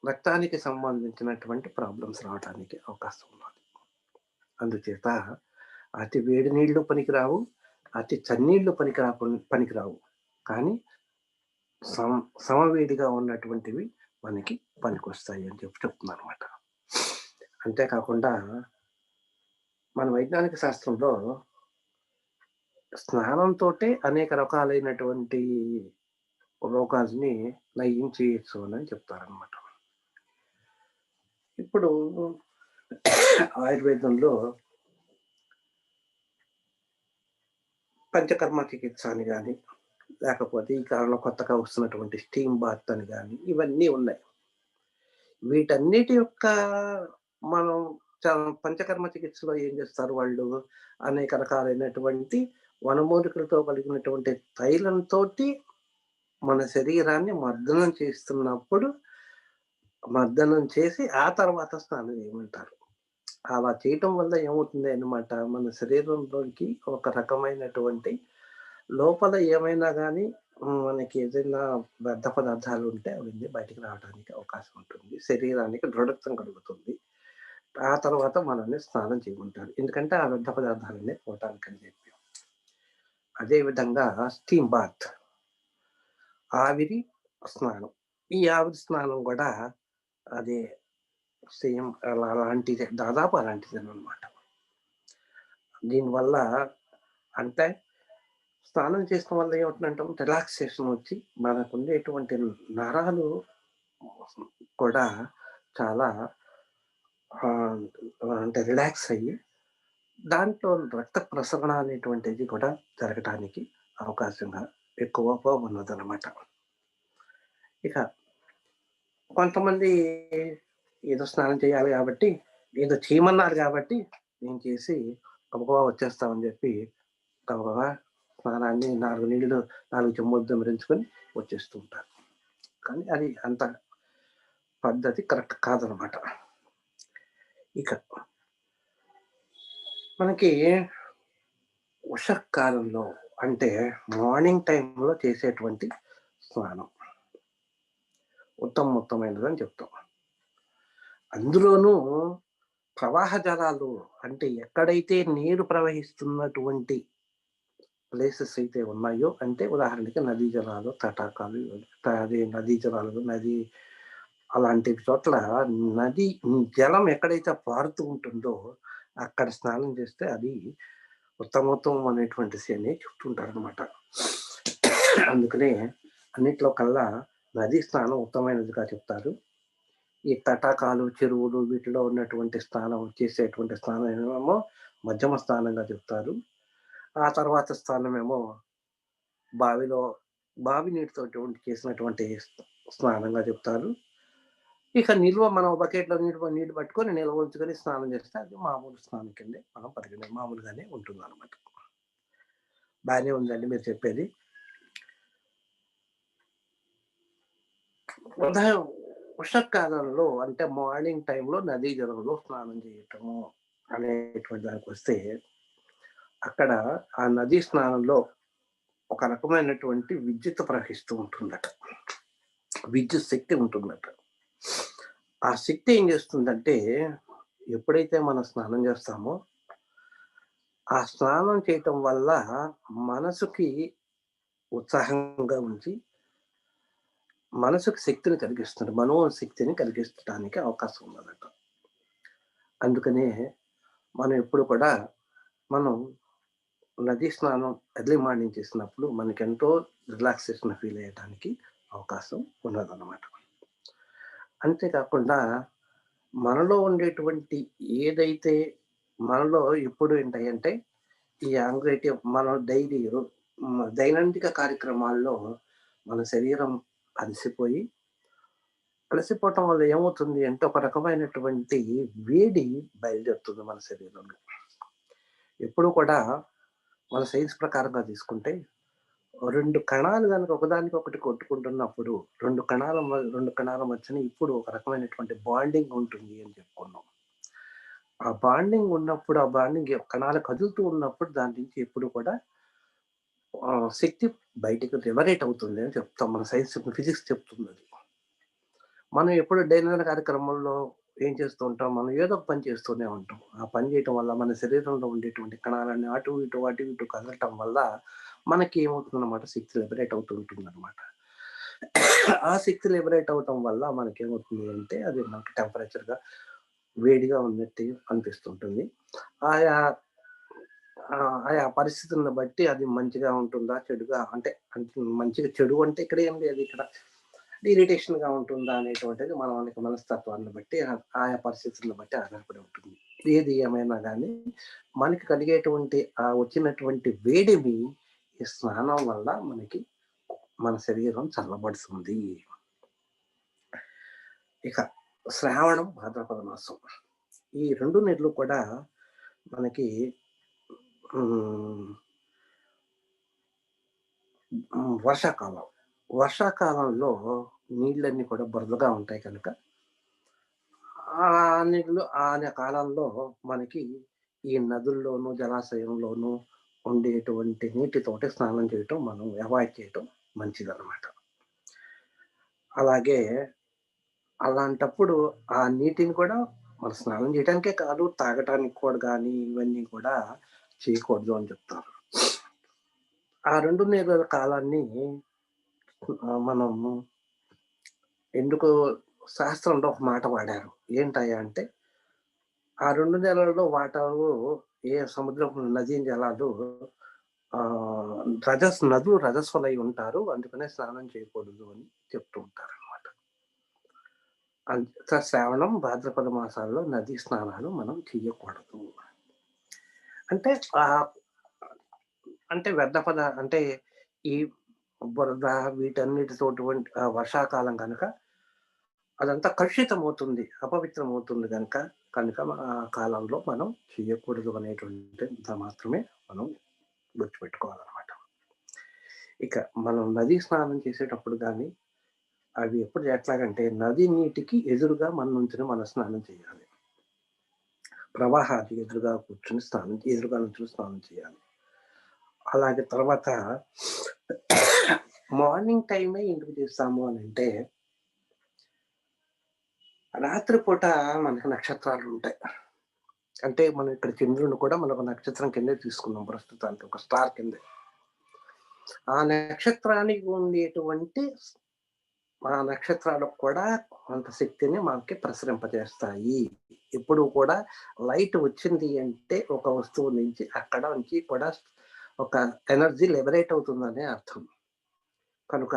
[SPEAKER 2] రక్తానికి సంబంధించినటువంటి ప్రాబ్లమ్స్ రావటానికి అవకాశం ఉన్నది. అందుచేత అతి వేడి నీళ్ళు పనికిరావు. అతి చన్నీళ్ళు పనికిరావు. కానీ సమ సమవేడిగా ఉన్నటువంటివి మనకి పనికొస్తాయి అని చెప్తున్నాననమాట. అంతేకాకుండా మన వైజ్ఞానిక శాస్త్రంలో స్నానంతోటే అనేక రకాలైనటువంటి రోగాల్ని నయం చేయొచ్చు అని చెప్తారనమాట. ఇప్పుడు ఆయుర్వేదంలో పంచకర్మ చికిత్స అని గాని, లేకపోతే ఈ కాలంలో కొత్తగా వస్తున్నటువంటి స్టీమ్ బాత్ అని గాని, ఇవన్నీ ఉన్నాయి. వీటన్నిటి యొక్క మనం చ పంచకర్మ చికిత్సలో ఏం చేస్తారు వాళ్ళు, అనేక రకాలైనటువంటి వనమూలికలతో కలిగినటువంటి తైలంతోటి మన శరీరాన్ని మర్దనం చేస్తున్నప్పుడు, మర్దనం చేసి ఆ తర్వాత స్నానం చేయమంటారు. అలా చేయటం వల్ల ఏమవుతుంది అన్నమాట, మన శరీరంలోనికి ఒక రకమైనటువంటి లోపల ఏమైనా గాని మనకి ఏదైనా వ్యర్థ పదార్థాలు ఉంటే అవన్నీ బయటికి రావడానికి అవకాశం ఉంటుంది. శరీరానికి దృఢత్వం కలుగుతుంది. ఆ తర్వాత మనల్ని స్నానం చేయమంటారు. ఎందుకంటే ఆ వ్యర్థ పదార్థాలన్నీ పోవటానికని చెప్పి. అదే విధంగా స్టీమ్ బాత్ ఆవిరి స్నానం. ఈ ఆవిరి స్నానం గూడా అదే సేమ్ అలాంటిదే. దాదాపు అలాంటిదేననమాట. దీనివల్ల అంటే స్నానం చేయడం వల్ల ఏమవుతుందంటే రిలాక్సేషన్ వచ్చి మనకుండేటువంటి నరాలు కూడా చాలా ఆహ్, అంటే రిలాక్స్ అయ్యి దాంట్లో రక్త ప్రసరణ అనేటువంటిది కూడా జరగటానికి అవకాశంగా ఎక్కువగా ఉన్నదనమాట. ఇక కొంతమంది ఏదో స్నానం చేయాలి గాబట్టి, ఏదో చేయమన్నారు గాబట్టి, నేను చేసి గబగబా వచ్చేస్తామని జెప్పి, గబగబా స్నానాన్ని 4 నీళ్ళు 4 చెంబులు దెమ్మరించుకొని వచ్చేస్తూ ఉంటారు. కానీ అది అంత పద్ధతి కరెక్ట్ కాదనమాట. ఇక మనకి ఉషఃకాలంలో అంటే మార్నింగ్ టైమ్‌లో చేసేటువంటి స్నానం ఉత్తమోత్తమైనదని చెప్తాం. అందులోనూ ప్రవాహ జలాలు అంటే ఎక్కడైతే నీరు ప్రవహిస్తున్నటువంటి ప్లేసెస్ అయితే ఉన్నాయో అంటే ఉదాహరణకి నదీ జలాలు, తటాకాలు అదే నదీ జలాలు, నది అలాంటి చోట్ల నది జలం ఎక్కడైతే పారుతూ ఉంటుందో అక్కడ స్నానం చేస్తే అది ఉత్తమోత్తమమైనటువంటిది అని చెప్తుంటారనమాట. అందుకనే అన్నిట్లో కల్లా నదీ స్నానం ఉత్తమమైనదిగా చెప్తారు. ఈ తటాకాలు, చెరువులు వీటిలో ఉన్నటువంటి స్నానం చేసేటువంటి స్నానం ఏమో మధ్యమ స్నానంగా చెప్తారు. ఆ తర్వాత స్థానమేమో బావిలో బావి నీటితోటి చేసినటువంటి స్నానంగా చెప్తారు. ఇక నిల్వ మనం బకెట్‌లో నీళ్ళు పట్టుకొని నిల్వ ఉంచుకొని స్నానం చేస్తే అది మామూలు స్నానం కిందే మనం మామూలుగానే ఉంటుందనమాట. బానే ఉందండి మీరు చెప్పేది. ఉదయం వర్షాకాలంలో అంటే మార్నింగ్ టైంలో నదీ జలంలో స్నానం చేయటము అనేటువంటి దానికొస్తే, అక్కడ ఆ నదీ స్నానంలో ఒక రకమైనటువంటి విద్యుత్ ప్రవహిస్తూ ఉంటుందట. విద్యుత్ శక్తి ఉంటుందట. ఆ శక్తి ఏం చేస్తుందంటే, ఎప్పుడైతే మనం స్నానం చేస్తామో, ఆ స్నానం చేయటం వల్ల మనసుకి ఉత్సాహంగా ఉంచి, మనసుకు శక్తిని కలిగిస్తుంది. మనోశక్తిని కలిగించడానికి అవకాశం ఉన్నదట. అందుకనే మనం ఎప్పుడు కూడా మనం నదీ స్నానం ఎర్లీ మార్నింగ్ చేసినప్పుడు మనకెంతో రిలాక్సేషన్ ఫీల్ అయ్యడానికి అవకాశం ఉన్నదన్నమాట. అంతేకాకుండా మనలో ఉండేటువంటి ఏదైతే మనలో ఎప్పుడు ఏంటంటే ఈ యాంగ్జైటీ మనం దైనందిక కార్యక్రమాల్లో మన శరీరం అలసిపోయి అలసిపోవటం వల్ల ఏమవుతుంది అంటే ఒక రకమైనటువంటి వేడి బయలుదేరుతుంది మన శరీరంలో. ఎప్పుడు కూడా మన సైన్స్ ప్రకారంగా తీసుకుంటే 2 కణాలు గనుక ఒకదానికొకటి కొట్టుకుంటున్నప్పుడు 2 కణాల మధ్యన ఇప్పుడు ఒక రకమైనటువంటి బాండింగ్ ఉంటుంది అని చెప్పుకున్నాం. ఆ బాండింగ్ ఉన్నప్పుడు ఆ బాండింగ్ కణాలు కదులుతూ ఉన్నప్పుడు దాని నుంచి ఎప్పుడు కూడా శక్తి బయటికి లిబరేట్ అవుతుంది అని చెప్తాం. మన సైన్స్ ఫిజిక్స్ చెప్తుందది. మనం ఎప్పుడు దైనందిన కార్యక్రమంలో ఏం చేస్తూ ఉంటాం? మనం ఏదో ఒక పని చేస్తూనే ఉంటాం. ఆ పని చేయటం వల్ల మన శరీరంలో ఉండేటువంటి కణాలన్నీ అటు ఇటు కదలటం వల్ల మనకి ఏమవుతుందన్నమాట శక్తి లిబరేట్ అవుతూ ఉంటుందన్నమాట. ఆ శక్తి లిబరేట్ అవ్వటం వల్ల మనకేమవుతుంది అంటే అది మనకి టెంపరేచర్‌గా వేడిగా ఉన్నట్టు అనిపిస్తుంటుంది. ఆయా ఆయా పరిస్థితులను బట్టి అది మంచిగా ఉంటుందా? చెడుగా అంటే మంచిగా చెడు అంటే ఇక్కడ ఏం లేదు ఇక్కడ. ఇరిటేషన్‌గా ఉంటుందా అనేటువంటిది మనకి మనస్తత్వాన్ని బట్టి ఆయా పరిస్థితులను బట్టి ఆధారపడి ఉంటుంది. ఏది ఏమైనా గానీ మనకి కలిగేటువంటి వచ్చినటువంటి వేడిమి ఈ స్నానం వల్ల మనకి మన శరీరం చల్లబడుతుంది. ఇక శ్రావణం, భాద్రపద మాసం. ఈ 2 నెలలు కూడా మనకి హ్మ్. వర్షాకాలం. వర్షాకాలంలో నీళ్ళన్నీ కూడా బురదగా ఉంటాయి కనుక, ఆ నీళ్ళు కాలంలో మనకి ఈ నదుల్లోనూ, జలాశయంలోనూ ఉండేటువంటి నీటితోటి స్నానం చేయటం మనం అవాయిడ్ చేయటం మంచిదనమాట. అలాగే అలాంటప్పుడు ఆ నీటిని కూడా మనం స్నానం చేయటానికే కాదు, తాగటానికి కూడా గానీ, ఇవన్నీ కూడా చేయకూడదు అని చెప్తారు. ఆ 2 నెలల కాలాన్ని మనము ఎందుకు శాస్త్రంలో ఒక మాట వాడారు. ఏంటయ్యా అంటే, ఆ 2 నెలల్లో వాటరు సముద్రపు నదీ జలాలు ఆహ్, నదులు రజస్వలై ఉంటారు. అందుకనే స్నానం చేయకూడదు అని చెప్తూ ఉంటారనమాట. శ్రావణం, భాద్రపద మాసాల్లో నదీ స్నానాలు మనం చెయ్యకూడదు. అంటే ఆహ్, అంటే అంటే ఈ బురద వీటన్నిటితోటి వర్షాకాలం గనక అదంతా కలుషితమవుతుంది. అపవిత్రమవుతుంది కనుక ఆ కాలంలో మనం చెయ్యకూడదు అనేటువంటిది మాత్రమే మనం గుర్తుపెట్టుకోవాలనమాట. ఇక మనం నదీ స్నానం చేసేటప్పుడు గాని, అవి ఎట్లాగంటే నది నీటికి ఎదురుగా మన నుంచుని మనం స్నానం చేయాలి. ప్రవాహానికి ఎదురుగా నుంచుని స్నానం చేయాలి. అలాగే తర్వాత మార్నింగ్ టైమే ఎందుకు చేస్తాము అనంటే రాత్రి పూట మనకు నక్షత్రాలుంటాయి. అంటే మనం ఇక్కడ చంద్రుడిని కూడా మనం ఒక నక్షత్రం కిందే తీసుకున్నాం ప్రస్తుతానికి. ఒక స్టార్ కిందే. ఆ నక్షత్రానికి ఉండేటువంటి ఆ నక్షత్రాలకు కూడా కొంత శక్తిని మనకి ప్రసరింపజేస్తాయి. ఎప్పుడు కూడా లైట్ వచ్చింది అంటే ఒక వస్తువు నుంచి అక్కడ నుంచి కూడా ఒక ఎనర్జీ లిబరేట్ అవుతుందనే అర్థం. కనుక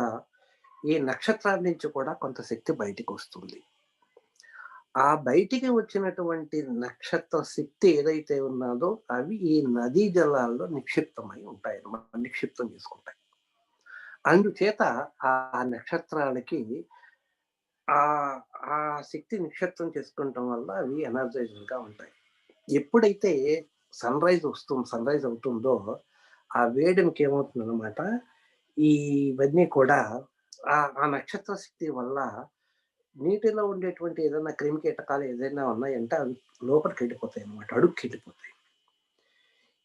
[SPEAKER 2] ఈ నక్షత్రాల నుంచి కూడా కొంత శక్తి బయటికొస్తుంది. ఆ బయటికి వచ్చినటువంటి నక్షత్ర శక్తి ఏదైతే ఉన్నాదో అవి ఈ నదీ జలాల్లో నిక్షిప్తమై ఉంటాయన్నమాట. నిక్షిప్తం చేసుకుంటాయి. అందుచేత ఆ నక్షత్రాలకి ఆహ్, ఆ శక్తి నిక్షిప్తం చేసుకోవటం వల్ల అవి ఎనర్జైజింగ్‌గా ఉంటాయి. ఎప్పుడైతే సన్‌రైజ్ అవుతుందో, ఆ వేడిమికి ఏమవుతుందనమాట, ఇవన్నీ కూడా ఆ నక్షత్ర శక్తి వల్ల నీటిలో ఉండేటువంటి ఏదైనా క్రిమి కీటకాలు ఏదైనా ఉన్నాయంటే అవి లోపలికెళ్ళిపోతాయన్నమాట. అడుక్కెళ్ళిపోతాయి.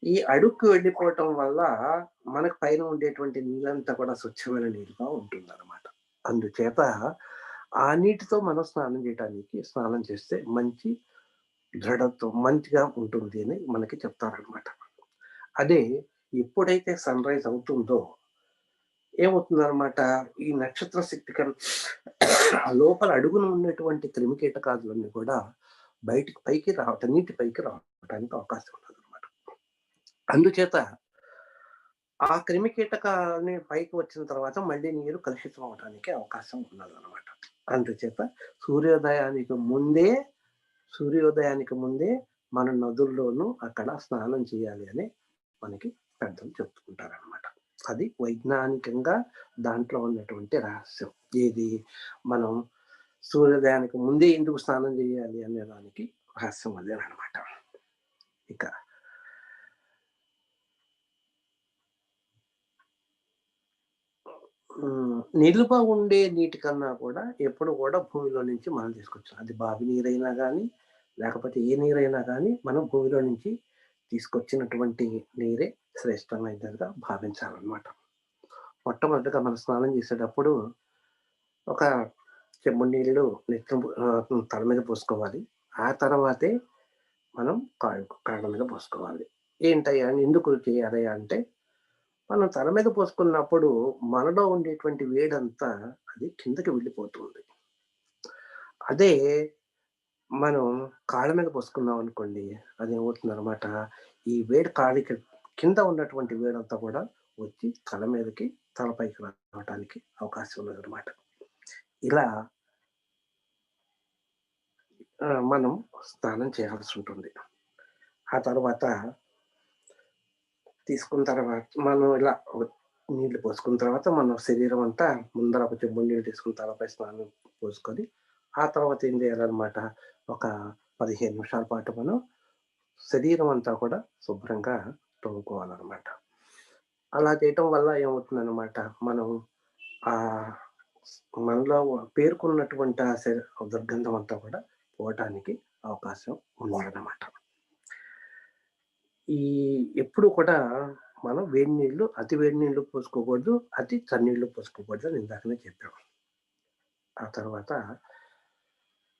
[SPEAKER 2] ఈ అడుక్కి వెళ్ళిపోవటం వల్ల మనకు పైన ఉండేటువంటి నీళ్ళంతా కూడా స్వచ్ఛమైన నీరుగా ఉంటుందన్నమాట. అందుచేత ఆ నీటితో మనం స్నానం చేస్తే మంచి దృఢత్వం మంచిగా ఉంటుంది అని మనకి చెప్తారనమాట. అదే ఎప్పుడైతే సన్‌రైజ్ అవుతుందో ఏమవుతుందనమాట, ఈ నక్షత్ర శక్తి లోపల అడుగున ఉన్నటువంటి క్రిమి కీటకాదులన్నీ కూడా బయటికి పైకి రావటం నీటి పైకి రావటానికి అవకాశం ఉన్నదనమాట. అందుచేత ఆ క్రిమి కీటకాలని పైకి వచ్చిన తర్వాత మళ్ళీ నీరు కలుషితం అవ్వటానికి అవకాశం ఉన్నదనమాట. అందుచేత సూర్యోదయానికి ముందే సూర్యోదయానికి ముందే మన నదుల్లోనూ అక్కడ స్నానం చేయాలి అని మనకి పెద్దలు చెప్తుంటారనమాట. అది వైజ్ఞానికంగా దాంట్లో ఉన్నటువంటి రహస్యం. ఏది మనం సూర్యోదయానికి ముందే ఎందుకు స్నానం చేయాలి అనే దానికి రహస్యం అదేననమాట. ఇక నిలువ ఉండే నీటి కన్నా కూడా ఎప్పుడు కూడా భూమిలో నుంచి మనం తీసుకొచ్చాం. అది బావి నీరైనా గానీ, లేకపోతే ఏ నీరైనా గానీ, మనం భూమిలో నుంచి తీసుకొచ్చినటువంటి నీరే శ్రేష్టమైనదిగా భావించాలనమాట. మొట్టమొదటిగా మనం స్నానం చేసేటప్పుడు ఒక చెంబుడు నీళ్ళు తల మీద పోసుకోవాలి. ఆ తర్వాతే మనం కాళ్ళ మీద పోసుకోవాలి. ఏంటయ్యా ఎందుకు చేయాలయ్యా అంటే, మనం తల మీద పోసుకున్నప్పుడు మనలో ఉండేటువంటి వేడంతా అది కిందకి వెళ్ళిపోతుంది. అదే మనం కాళ్ళ మీద పోసుకున్నామనుకోండి, అదేమవుతుందనమాట, ఈ వేడి కాళ్ళకి కింద ఉన్నటువంటి వేడంతా కూడా వచ్చి తల మీదకి, తలపైకి రావటానికి అవకాశం ఉన్నదనమాట. ఇలా మనం స్నానం చేయాల్సుంటుంది. ఆ తర్వాత తీసుకున్న తర్వాత మనం ఇలా నీళ్లు పోసుకున్న తర్వాత మనం శరీరం అంతా ముందర ఒక చెంబుడు నీళ్ళు తీసుకొని తలపై స్నానం పోసుకొని, ఆ తర్వాత ఏం చేయాలనమాట, ఒక 15 నిమిషాల పాటు మనం శరీరం అంతా కూడా శుభ్రంగా తోముకోవాలనమాట. అలా చేయటం వల్ల ఏమవుతుందనమాట, మనం ఆహ్, మనలో పేరుకున్నటువంటి దుర్గంధం అంతా కూడా పోవటానికి అవకాశం ఉన్నదనమాట. ఈ ఎప్పుడు కూడా మనం వేడి నీళ్ళు, అతి వేడి నీళ్ళు పోసుకోకూడదు. అతి చన్నీళ్ళు పోసుకోకూడదు అని ఇందాకనే చెప్పాం. ఆ తర్వాత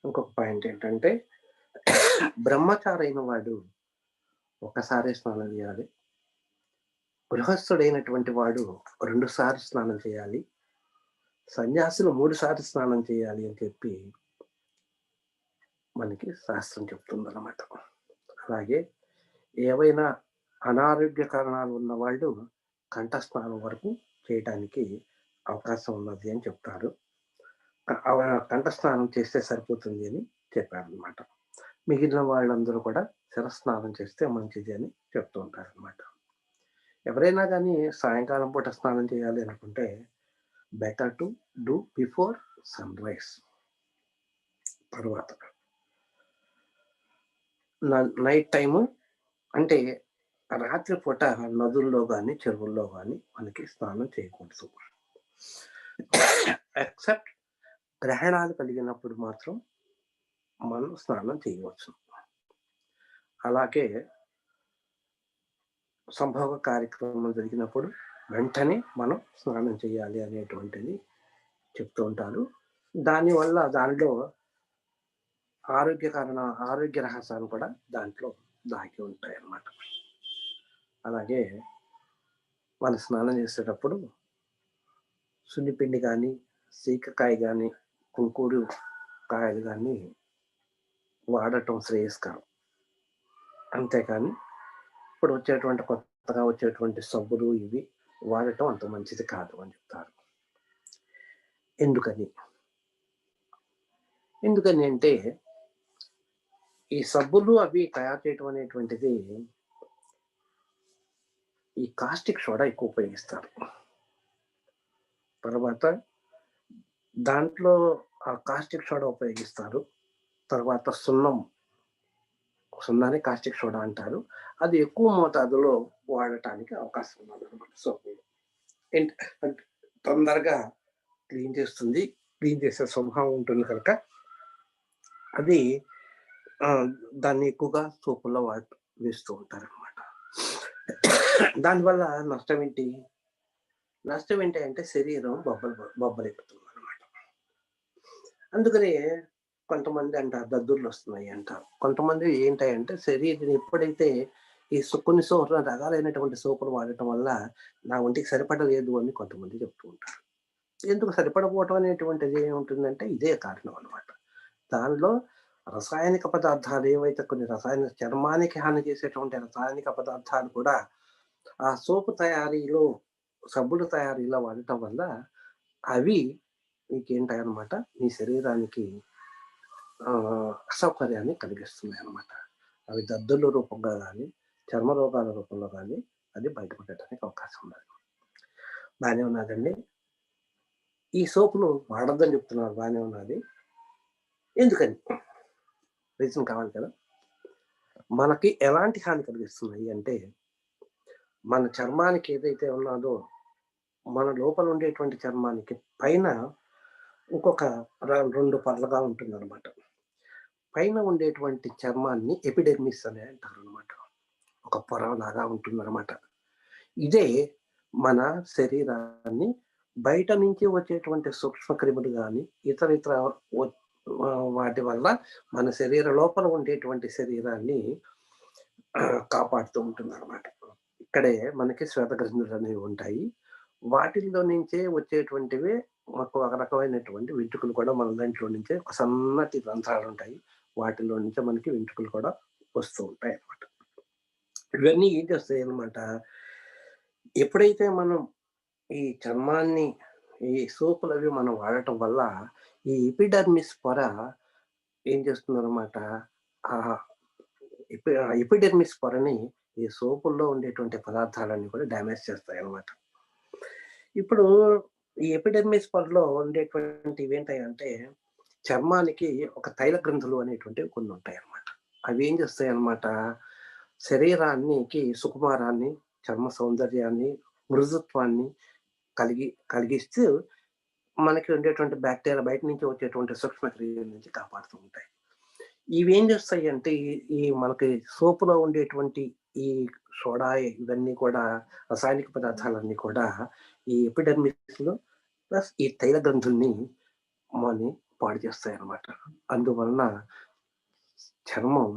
[SPEAKER 2] ఇంకొక పాయింట్ ఏంటంటే, బ్రహ్మచారి అయిన వాడు ఒక్కసారే స్నానం చేయాలి. గృహస్థుడైనటువంటి వాడు 2 సార్లు స్నానం చేయాలి. సన్యాసులు 3 సార్లు స్నానం చేయాలి అని చెప్పి మనకి శాస్త్రం చెప్తుందనమాట. అలాగే ఏవైనా అనారోగ్య కారణాలు ఉన్నవాళ్ళు కంఠస్నానం వరకు చేయటానికి అవకాశం ఉన్నది అని చెప్తారు. కంఠస్నానం చేస్తే సరిపోతుంది అని చెప్పారనమాట. మిగిలిన వాళ్ళందరూ కూడా శిరస్నానం చేస్తే మంచిది అని చెప్తూ ఉంటారనమాట. ఎవరైనా గానీ సాయంకాలం పూట స్నానం చేయాలి అనుకుంటే better to do before sunrise. తరువాత నైట్ టైము అంటే రాత్రి పూట నదుల్లో గాని, చెరువుల్లో గాని మనకి స్నానం చేయకూడదు. ఎక్సెప్ట్ గ్రహణాలు కలిగినప్పుడు మాత్రం మనం స్నానం చేయవచ్చు. అలాగే సంభోగ కార్యక్రమం జరిగినప్పుడు వెంటనే మనం స్నానం చేయాలి అనేటువంటిది చెప్తూ ఉంటారు. దానివల్ల దానిలో ఆరోగ్య రహస్యాలు కూడా దాంట్లో దాగి ఉంటాయన్నమాట. అలాగే మనం స్నానం చేసేటప్పుడు సున్నిపిండి గానీ, సీకకాయ కానీ కుంకుడు కాయలు కానీ వాడటం శ్రేయస్కరం. అంతేకాని ఇప్పుడు కొత్తగా వచ్చేటువంటి సబ్బులు ఇవి వాడటం అంత మంచిది కాదు అని చెప్తారు. ఎందుకని ఎందుకని అంటే ఈ సబ్బులు అవి తయారు చేయటం అనేటువంటిది ఈ కాస్టిక్ సోడా ఎక్కువ ఉపయోగిస్తారు. తర్వాత దాంట్లో ఆ కాస్టిక్ సోడా ఉపయోగిస్తారు. తర్వాత సున్నాని కాస్టిక్ సోడా అంటారు. అది ఎక్కువ మోతాదులో వాడటానికి అవకాశం ఉన్నదన్నమాట. సబ్బులు అంటే తొందరగా క్లీన్ చేస్తుంది, క్లీన్ చేసే స్వభావం ఉంటుంది కనుక అది దాన్ని ఎక్కువగా సోపుల్లో వేస్తూ ఉంటారనమాట. దానివల్ల నష్టం ఏంటి అంటే శరీరం బొబ్బలెక్కుతుంది అనమాట. అందుకని కొంతమంది అంటారు దద్దుర్లు వస్తున్నాయి అంటారు. కొంతమంది ఏంటంటే శరీరం ఎప్పుడైతే ఈ కొన్ని రకాలైనటువంటి సోపులు వాడటం వల్ల నా ఒంటికి సరిపడలేదు అని కొంతమంది చెప్తూ ఉంటారు. ఎందుకు సరిపడకపోవటం అనేటువంటిది ఏముంటుందంటే ఇదే కారణం అనమాట. దానిలో రసాయనిక పదార్థాలు ఏవైతే కొన్ని చర్మానికి హాని చేసేటువంటి రసాయనిక పదార్థాలు కూడా ఆ సోపు తయారీలో సబ్బుల తయారీలో వాడటం వల్ల అవి మీకేంటాయన్నమాట మీ శరీరానికి అసౌకర్యాన్ని కలిగిస్తున్నాయి అన్నమాట. అవి దద్దుల రూపంగా కానీ చర్మ రోగాల రూపంలో కానీ అది బయటపడటానికి అవకాశం ఉన్నది. బాగానే ఉన్నదండి. ఈ సోపులు వాడొద్దని చెప్తున్నారు, బాగానే ఉన్నది. ఎందుకని రీజన్ కావాలి కదా. మనకి ఎలాంటి హాని కలిగిస్తున్నాయి అంటే మన చర్మానికి ఏదైతే ఉన్నదో మన లోపల ఉండేటువంటి చర్మానికి పైన ఇంకొక 2 పొరలుగా ఉంటుందన్నమాట. పైన ఉండేటువంటి చర్మాన్ని ఎపిడెర్మిస్ అని అంటారు అనమాట. ఒక పొరలాగా ఉంటుందన్నమాట. ఇదే మన శరీరాన్ని బయట నుంచి వచ్చేటువంటి సూక్ష్మ క్రిములు కానీ ఇతర వాటి వల్ల మన శరీర లోపల ఉండేటువంటి శరీరాన్ని కాపాడుతూ ఉంటుంది అనమాట. ఇక్కడే మనకి శ్వేతగ్రంథులు అనేవి ఉంటాయి. వాటిల్లో నుంచే వచ్చేటువంటివే మాకు ఒక రకమైనటువంటి వెంట్రుకలు కూడా మన దాంట్లో నుంచే ఒక సన్నటి రంధ్రాలు ఉంటాయి. వాటిలో నుంచే మనకి వెంట్రుకలు కూడా వస్తూ ఉంటాయి అన్నమాట. ఇవన్నీ ఏం చేస్తాయి అన్నమాట, ఎప్పుడైతే మనం ఈ చర్మాన్ని ఈ సోపులు అవి మనం వాడటం వల్ల ఈ ఎపిడర్మిస్ పొర ఏం చేస్తుందన్నమాట, ఆ ఎపిడెర్మిస్ పొరని ఈ సోపుల్లో ఉండేటువంటి పదార్థాలన్నీ కూడా డ్యామేజ్ చేస్తాయి అన్నమాట. ఇప్పుడు ఈ ఎపిడెర్మిస్ పొరలో ఉండేటువంటివి ఏంటంటే చర్మానికి ఒక తైల గ్రంథులు అనేటువంటివి కొన్ని ఉంటాయి అన్నమాట. అవి ఏం చేస్తాయి అన్నమాట, శరీరానికి సుకుమారాన్ని, చర్మ సౌందర్యాన్ని, మృదుత్వాన్ని కలిగిస్తూ మనకి ఉండేటువంటి బ్యాక్టీరియా బయట నుంచి వచ్చేటువంటి సూక్ష్మక్రియల నుంచి కాపాడుతూ ఉంటాయి. ఇవి ఏం చేస్తాయి అంటే ఈ మనకి సోపులో ఉండేటువంటి ఈ సోడా ఇవన్నీ కూడా రసాయనిక పదార్థాలన్నీ కూడా ఈ ఎపిడెర్మిస్ లో ప్లస్ ఈ తైల గ్రంథుల్ని మని పాడు చేస్తాయి అన్నమాట. అందువలన చర్మం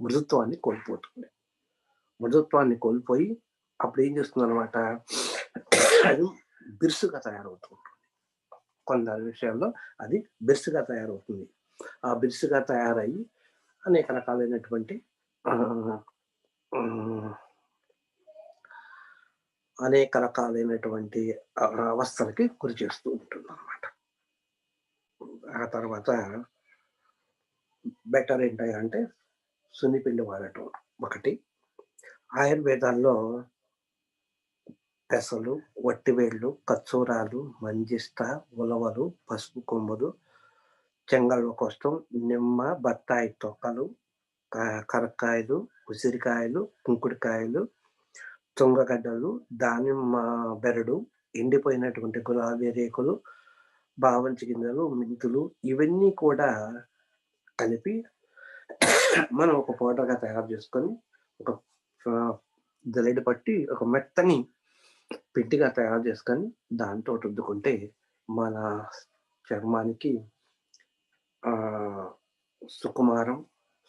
[SPEAKER 2] మృదుత్వాన్ని కోల్పోతుంది. మృదుత్వాన్ని కోల్పోయి అప్పుడు ఏం చేస్తుంది అనమాట, అది బిరుసుగా తయారవుతుంది. కొందరి విషయాల్లో అది బిరుసుగా తయారవుతుంది. ఆ బిరుసుగా తయారయ్యి అనేక రకాలైనటువంటి అవస్థలకి గురి చేస్తూ ఉంటుంది అన్నమాట. ఆ తర్వాత బెటర్ ఏంటంటే సున్నిపిండి వాడటం ఒకటి. ఆయుర్వేదాల్లో పెసలు, వట్టివేళ్ళు, కచ్చూరాలు, మంజిష్ట, ఉలవలు, పసుపు కొమ్ములు, చెంగళ కోష్టం, నిమ్మ, బత్తాయి తొక్కలు, కరక్కాయలు, ఉసిరికాయలు, కుంకుడికాయలు, తుంగగడ్డలు, దానిమ్మ బెరడు, ఎండిపోయినటువంటి గులాబీ రేకులు, బావంచి గింజలు, మెంతులు ఇవన్నీ కూడా కలిపి మనం ఒక పౌడర్గా తయారు చేసుకొని ఒక జల్లెడ పట్టి ఒక మెత్తని పిండిగా తయారు చేసుకొని దాంతో రుద్దుకుంటే మన చర్మానికి సుకుమారం,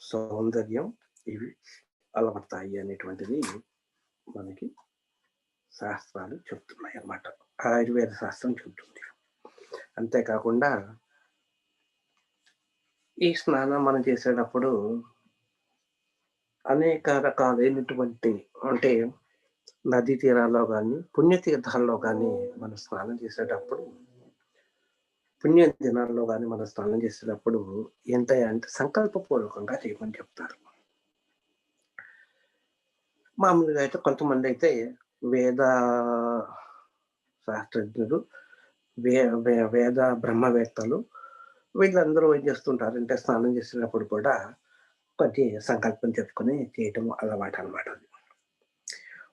[SPEAKER 2] సౌందర్యం ఇవి అలవడతాయి అనేటువంటిది మనకి శాస్త్రాలు చెప్తున్నాయి అన్నమాట. ఆయుర్వేద శాస్త్రం చెప్తుంది. అంతేకాకుండా ఈ స్నానం మనం చేసేటప్పుడు అనేక రకాలైనటువంటి అంటే నదీ తీరాల్లో గానీ, పుణ్యతీర్థాల్లో గానీ మనం స్నానం చేసేటప్పుడు పుణ్య దినాల్లో గానీ మనం స్నానం చేసేటప్పుడు అంటే సంకల్పపూర్వకంగా చేయమని చెప్తారు. మామూలుగా అయితే కొంతమందయితే వేద శాస్త్రజ్ఞులు, వే వే వేద బ్రహ్మవేత్తలు వీళ్ళందరూ ఏం చేస్తుంటారంటే స్నానం చేసేటప్పుడు కూడా కొద్ది సంకల్పం చెప్పుకొని చేయటం అలవాటనమాట అది.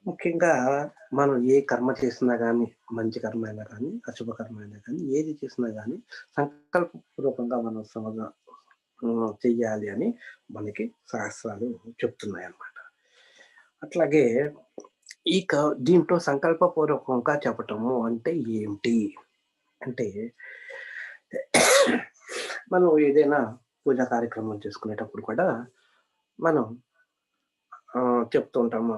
[SPEAKER 2] ముఖ్యంగా మనం ఏ కర్మ చేసినా గానీ, మంచి కర్మ అయినా గానీ, అశుభ కర్మ అయినా గానీ, ఏది చేసినా గానీ సంకల్పపూర్వకంగా మనం చెయ్యాలి అని మనకి శాస్త్రాలు చెప్తున్నాయన్నమాట. అట్లాగే ఈ క దీంట్లో సంకల్పపూర్వకంగా చెప్పటము అంటే ఏమిటి? అంటే మనం ఏదైనా పూజా కార్యక్రమం చేసుకునేటప్పుడు కూడా మనం చెప్తూ ఉంటాము.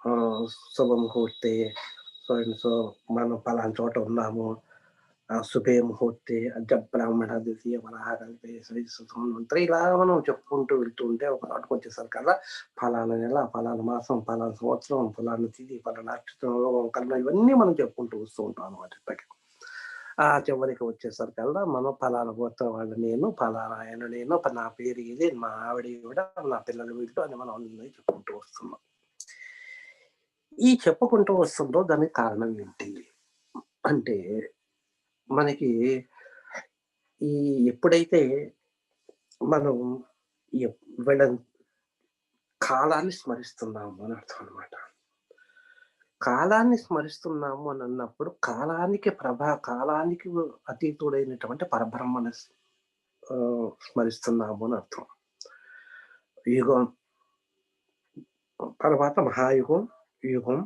[SPEAKER 2] ఆహ్, శుభముహూర్తే సో అండ్ సో మనం పలానా చోట ఉన్నాము. శుభే ముహూర్తే బ్రాహ్మణ ద్వితీయ వరాహకల్పే శ్రీసుమంత్రి ఇలా మనం చెప్పుకుంటూ వెళ్తూ ఉంటే ఒక నాటుకొచ్చేసరికల్లా ఫలానా నెల, ఫలానా మాసం, ఫలానా సంవత్సరం, ఫలానా తిథి, ఫలానా నక్షత్రంలో కల్లా ఇవన్నీ మనం చెప్పుకుంటూ వస్తూ ఉంటాం అనమాట ఇప్పటికి. ఆ చివరికి వచ్చేసరికల్లా మనం ఫలానా గోత్రం వాళ్ళు నేను, ఫలానా ఆయన నేను, నా పేరు ఇది, మా ఆవిడ ఈవిడ, నా పిల్లలు వీళ్ళు అని మనం అందరినీ చెప్పుకుంటూ వస్తున్నాం. ఈ చెప్పుకుంటూ వస్తుందో దానికి కారణం ఏంటి? అంటే మనకి ఈ ఎప్పుడైతే మనం వీళ్ళ కాలాన్ని స్మరిస్తున్నాము అని అర్థం అనమాట. కాలాన్ని స్మరిస్తున్నాము అని అన్నప్పుడు కాలానికి అతీతుడైనటువంటి పరబ్రహ్మని స్మరిస్తున్నాము అని అర్థం. యుగం తర్వాత మహాయుగం, యుగం,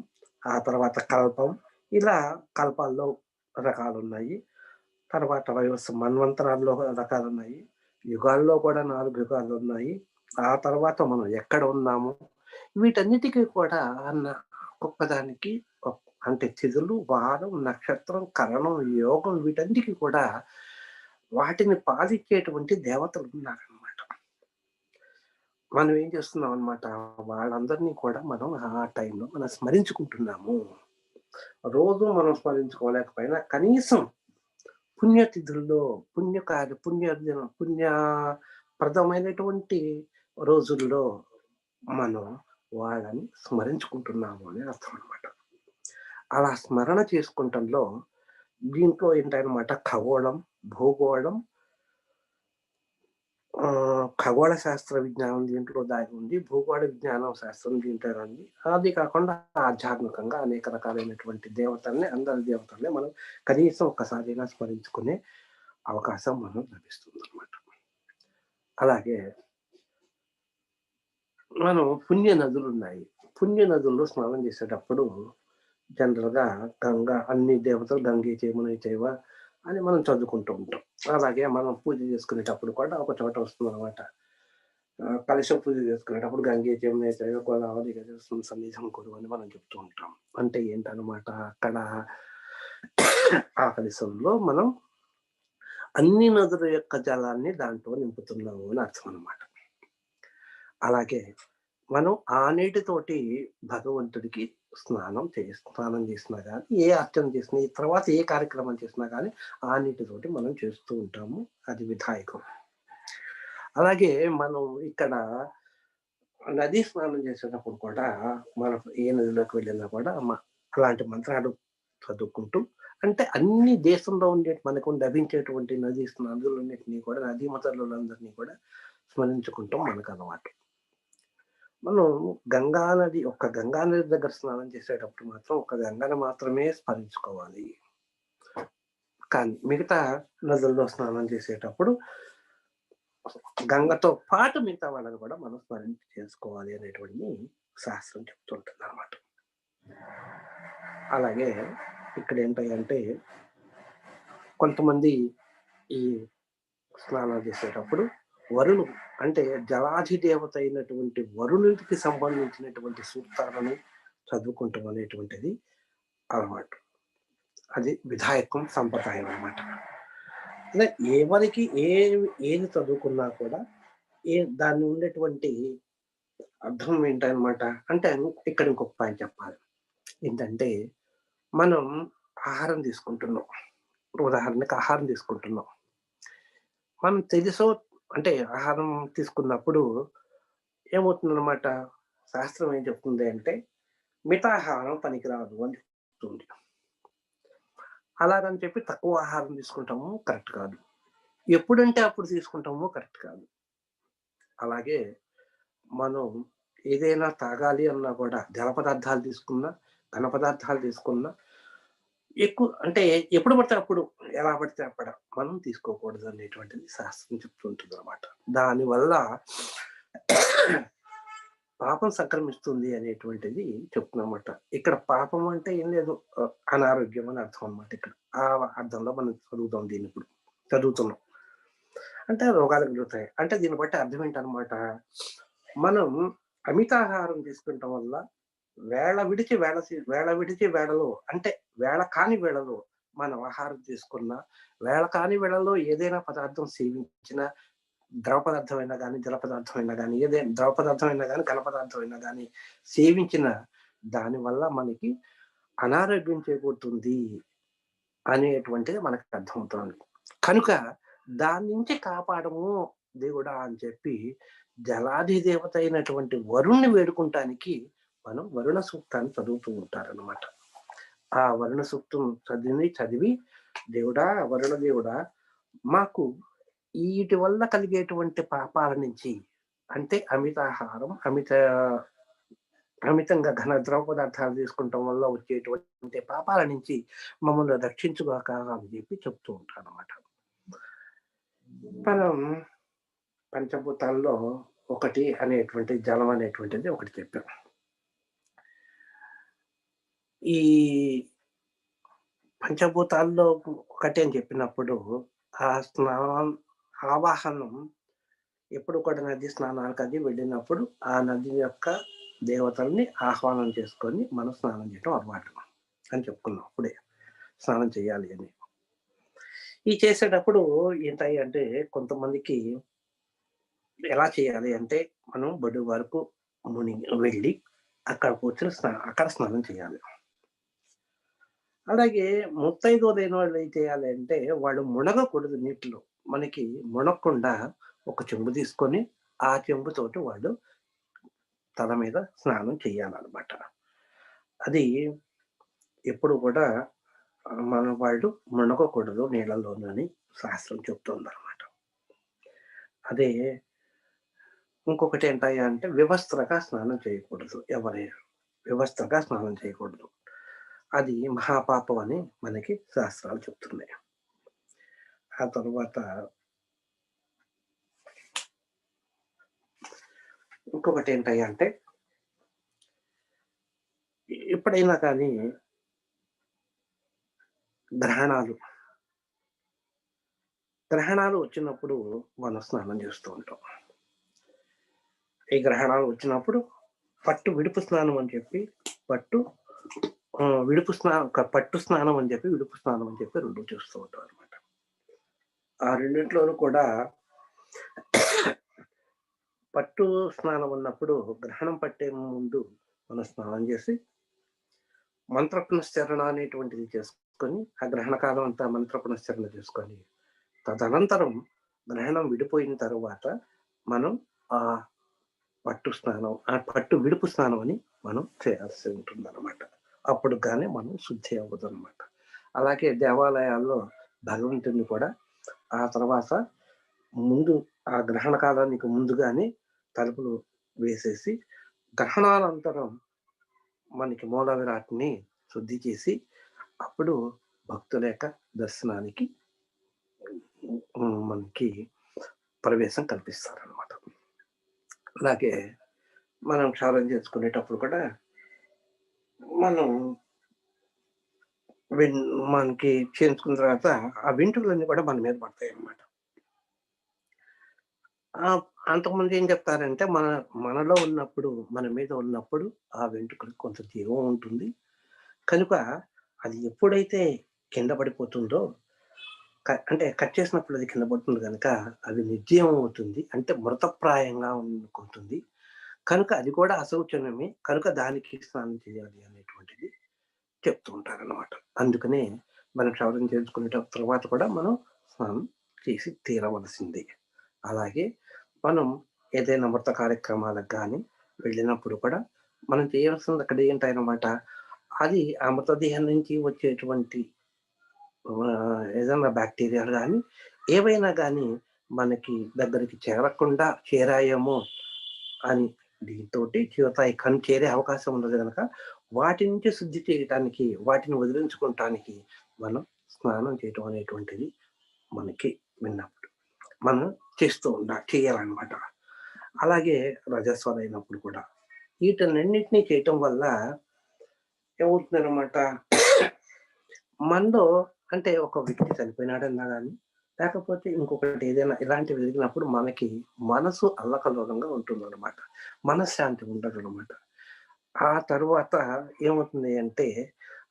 [SPEAKER 2] ఆ తర్వాత కల్పం ఇలా కల్పాల్లో రకాలున్నాయి. తర్వాత మన్వంతరాల్లో రకాలున్నాయి. యుగాల్లో కూడా 4 యుగాలున్నాయి. ఆ తర్వాత మనం ఎక్కడ ఉన్నాము, వీటన్నిటికి కూడా ఒక్కొక్కదానికి అంటే తిథులు, వారం, నక్షత్రం, కరణం, యోగం వీటన్నిటికి కూడా వాటిని పాలించేటువంటి దేవతలున్నారనమాట. మనం ఏం చేస్తున్నాం అనమాట, వాళ్ళందరినీ కూడా మనం ఆ టైంలో మనం స్మరించుకుంటున్నాము. రోజు మనం స్మరించుకోలేకపోయినా కనీసం పుణ్యతిథుల్లో పుణ్యప్రదమైనటువంటి రోజుల్లో మనం వాళ్ళని స్మరించుకుంటున్నాము అని అర్థం అనమాట. అలా స్మరణ చేసుకుంటంలో దీంట్లో ఏంటనమాట భూగోళం, ఖగోళ శాస్త్ర విజ్ఞానం దీంట్లో దాగి ఉంది. భూగోళ విజ్ఞానం శాస్త్రం దీంట్లో ఉంది. అది కాకుండా ఆధ్యాత్మికంగా అనేక రకాలైనటువంటి దేవతల్ని, అందరి దేవతల్ని మనం కనీసం ఒక్కసారైనా స్మరించుకునే అవకాశం మనం లభిస్తుందనమాట. అలాగే మనం పుణ్య నదులున్నాయి. పుణ్య నదుల్లో స్నానం చేసేటప్పుడు జనరల్‌గా అన్ని దేవతలు గంగే చయమునే చైవ అని మనం చదువుకుంటూ ఉంటాం. అలాగే మనం పూజ చేసుకునేటప్పుడు కూడా ఒక చోట వస్తుందనమాట. కలశం పూజ చేసుకునేటప్పుడు గంగే చయమునే చైవ గోదావరి సన్నిధిం కురు అని మనం చెప్తూ ఉంటాం. అంటే ఏంటనమాట అక్కడ ఆ కలశంలో మనం అన్ని నదుల యొక్క జలాన్ని దాంట్లో నింపుతున్నాము అని అర్థం అనమాట. అలాగే మనం ఆ నీటితోటి భగవంతుడికి స్నానం చేసినా గానీ, ఏ అర్చన చేసినా, తర్వాత ఏ కార్యక్రమం చేసినా గానీ, ఆ నీటితోటి మనం చేస్తూ ఉంటాము. అది విధాయకం. అలాగే మనం ఇక్కడ నదీ స్నానం చేసేటప్పుడు కూడా మనం ఏ నదిలోకి వెళ్ళినా కూడా అలాంటి మంత్రాలు చదువుకుంటూ అంటే అన్ని దేశంలో మనకు లభించేటువంటి నదులన్నిటిని కూడా నదీ మతలులందరినీ కూడా స్మరించుకుంటాం మనకలవాటు. మనం గంగా నది దగ్గర స్నానం చేసేటప్పుడు మాత్రం ఒక గంగని మాత్రమే స్మరించుకోవాలి. కానీ మిగతా నదుల్లో స్నానం చేసేటప్పుడు గంగతో పాటు మిగతా వాళ్ళని కూడా మనం చేసుకోవాలి అనేటువంటిది శాస్త్రం చెప్తుంటుందనమాట. అలాగే ఇక్కడ ఏంటంటే కొంతమంది ఈ స్నానాలు చేసేటప్పుడు వరుణు అంటే జలాధిదేవత అయినటువంటి వరుణుడికి సంబంధించినటువంటి సూక్తాలను చదువుకుంటాం అనేటువంటిది అలవాటు. అది విధాయకం సంప్రదాయం అన్నమాట. అంటే ఎవరికి ఏది చదువుకున్నా కూడా దాన్ని ఉండేటువంటి అర్థం ఏంటనమాట అంటే ఇక్కడ ఇంకొక పాయింట్ చెప్పాలి. ఏంటంటే మనం ఆహారం తీసుకుంటున్నాం. ఉదాహరణకి ఆహారం తీసుకుంటున్నాం. మనం తెలుసో అంటే ఆహారం తీసుకున్నప్పుడు ఏమవుతుందనమాట, శాస్త్రం ఏం చెప్తుంది అంటే మితాహారం పనికిరాదు అని చెప్తుంది. అలాగని చెప్పి తక్కువ ఆహారం తీసుకుంటాము కరెక్ట్ కాదు. ఎప్పుడంటే అప్పుడు తీసుకుంటాము కరెక్ట్ కాదు. అలాగే మనం ఏదైనా తాగాలి అన్నా కూడా జల పదార్థాలు తీసుకున్నా, ఘన పదార్థాలు తీసుకున్నా ఎక్కువ అంటే ఎప్పుడు పడితే అప్పుడు, ఎలా పడితే అక్కడ మనం తీసుకోకూడదు అనేటువంటిది శాస్త్రం చెప్తుంటుందనమాట. దానివల్ల పాపం సంక్రమిస్తుంది అనేటువంటిది చెప్తుందనమాట. ఇక్కడ పాపం అంటే ఏం లేదు, అనారోగ్యం అని అర్థం అనమాట ఇక్కడ. ఆ అర్థంలో మనం చదువుతున్నాం. అంటే రోగాలు కలుగుతాయి. అంటే దీన్ని బట్టి అర్థం ఏంటనమాట, మనం అమితాహారం తీసుకుంటం వల్ల వేళ విడిచి వేళలో అంటే వేళ కాని వేళలో మనం ఆహారం తీసుకున్నా, వేళ కాని వేళలో ఏదైనా పదార్థం సేవించినా, ద్రవ పదార్థమైనా గానీ, జల పదార్థమైనా గానీ, ద్రవ పదార్థమైనా గానీ, ఘన పదార్థమైనా గానీ సేవించిన దానివల్ల మనకి అనారోగ్యం చేకూరుతుంది అనేటువంటిది మనకు అర్థమవుతోంది. కనుక దాని నుంచి కాపాడము దేవుడా అని చెప్పి జలాది దేవత అయినటువంటి వరుణ్ణి వేడుకుంటానికి మనం వరుణ సూక్తాన్ని చదువుతూ ఉంటారనమాట. ఆ వరుణ సూక్తం చదివి దేవుడా, వరుణ దేవుడా, మాకు వీటి వల్ల కలిగేటువంటి పాపాల నుంచి అంటే అమితాహారం, అమితంగా ఘన ద్రవ పదార్థాలు తీసుకుంటాం వల్ల వచ్చేటువంటి పాపాల నుంచి మమ్మల్ని రక్షించుగాక అని చెప్పి చెప్తూ ఉంటాను అనమాట. మనం పంచభూతాల్లో ఒకటి అనేటువంటి జలం అనేటువంటిది ఒకటి చెప్పాం. ఈ పంచభూతాల్లో ఒకటి అని చెప్పినప్పుడు ఆ ఆవాహనం ఎప్పుడు కూడా నది స్నానానికి అది వెళ్ళినప్పుడు ఆ నది యొక్క దేవతల్ని ఆహ్వానం చేసుకొని మనం స్నానం చేయడం అలవాటు అని చెప్పుకున్నాం. అప్పుడే స్నానం చేయాలి అని. ఈ చేసేటప్పుడు ఏంటాయి అంటే కొంతమందికి ఎలా చేయాలి అంటే మనం బడి వరకు వెళ్ళి అక్కడ కూర్చొని అక్కడ స్నానం చేయాలి. అలాగే ముత్తైదువులైన వాళ్ళు ఏం చేయాలి అంటే వాళ్ళు మునగకూడదు నీటిలో. మనకి మునగకుండా ఒక చెంబు తీసుకొని ఆ చెంబుతోటి వాళ్ళు తల మీద స్నానం చేయాలన్నమాట. అది ఎప్పుడు కూడా మన వాళ్ళు మునగకూడదు నీళ్ళలోనూ అని శాస్త్రం చెప్తుందన్నమాట. అదే ఇంకొకటి ఏంటయ్య అంటే వివస్త్రగా స్నానం చేయకూడదు. వివస్త్రగా స్నానం చేయకూడదు. అది మహాపాపం అని మనకి శాస్త్రాలు చెప్తున్నాయి. ఆ తర్వాత ఇంకొకటి ఏంటయ్య అంటే ఎప్పుడైనా కానీ గ్రహణాలు వచ్చినప్పుడు మనం స్నానం చేస్తూ ఉంటాం. ఈ గ్రహణాలు వచ్చినప్పుడు పట్టు విడుపు స్నానం అని చెప్పి పట్టు స్నానం అని చెప్పి విడుపు స్నానం అని చెప్పి రెండు చూస్తూ ఉంటాం అనమాట. ఆ రెండింటిలోనూ కూడా పట్టు స్నానం ఉన్నప్పుడు గ్రహణం పట్టే ముందు మనం స్నానం చేసి మంత్ర పునశ్చరణ అనేటువంటిది చేసుకొని ఆ గ్రహణ కాలం అంతా మంత్ర పునశ్చరణ చేసుకొని తదనంతరం గ్రహణం విడిపోయిన తర్వాత మనం ఆ పట్టు విడుపు స్నానం అని మనం చేయాల్సి ఉంటుంది అనమాట. అప్పుడు కానీ మనం శుద్ధి అవ్వదు అనమాట. అలాగే దేవాలయాల్లో భగవంతుని కూడా ఆ తర్వాత ముందు ఆ గ్రహణ కాలానికి ముందుగానే తలుపులు వేసేసి గ్రహణానంతరం మనకి మూల విరాట్ని శుద్ధి చేసి అప్పుడు భక్తుల యొక్క దర్శనానికి మనకి ప్రవేశం కల్పిస్తారనమాట. అలాగే మనం క్షారం చేసుకునేటప్పుడు కూడా మనం మనకి చేయించుకున్న తర్వాత ఆ వెంట్రుకలన్నీ కూడా మన మీద పడతాయి అన్నమాట. అంతకుముందు ఏం చెప్తారంటే మనలో ఉన్నప్పుడు మన మీద ఉన్నప్పుడు ఆ వెంట్రుకలకు కొంత జీవం ఉంటుంది. కనుక అది ఎప్పుడైతే కింద పడిపోతుందో అంటే కట్ చేసినప్పుడు అది కింద పడుతుంది కనుక అది నిర్జీవం అవుతుంది. అంటే మృతప్రాయంగా ఉంటుంది. కనుక అది కూడా అశౌచమ్యమే. కనుక దానికి స్నానం చేయాలి అనేటువంటిది చెప్తూ ఉంటారనమాట. అందుకనే మనం క్షవరం చేయించుకునే తర్వాత కూడా మనం స్నానం చేసి తీరవలసిందే. అలాగే మనం ఏదైనా వ్రత కార్యక్రమాలకు గానీ వెళ్ళినప్పుడు కూడా మనం చేయాల్సింది అక్కడ ఏంటనమాట, అది ఆ మృతదేహం నుంచి వచ్చేటువంటి ఏదైనా బ్యాక్టీరియాలు గానీ, ఏవైనా గానీ మనకి దగ్గరికి చేరకుండా చేరాయేమో అని దీంతోటి చేరతాయి. కానీ చేరే అవకాశం ఉండదు గనక, వాటి నుంచి శుద్ధి చేయటానికి, వాటిని వదిలించుకుంటానికి మనం స్నానం చేయటం అనేటువంటిది మనకి విన్నప్పుడు మనం చేయాలనమాట. అలాగే రజస్వలైనప్పుడు కూడా. వీటినన్నిటిని చేయటం వల్ల ఏమవుతుందనమాట, మనలో అంటే ఒక వ్యక్తి చనిపోయినాడన్నా గానీ, లేకపోతే ఇంకొకటి ఏదైనా ఇలాంటివి జరిగినప్పుడు మనకి మనసు అల్లకల్లోలంగా ఉంటుందనమాట. మనశ్శాంతి ఉండదనమాట. ఆ తరువాత ఏమవుతుంది అంటే,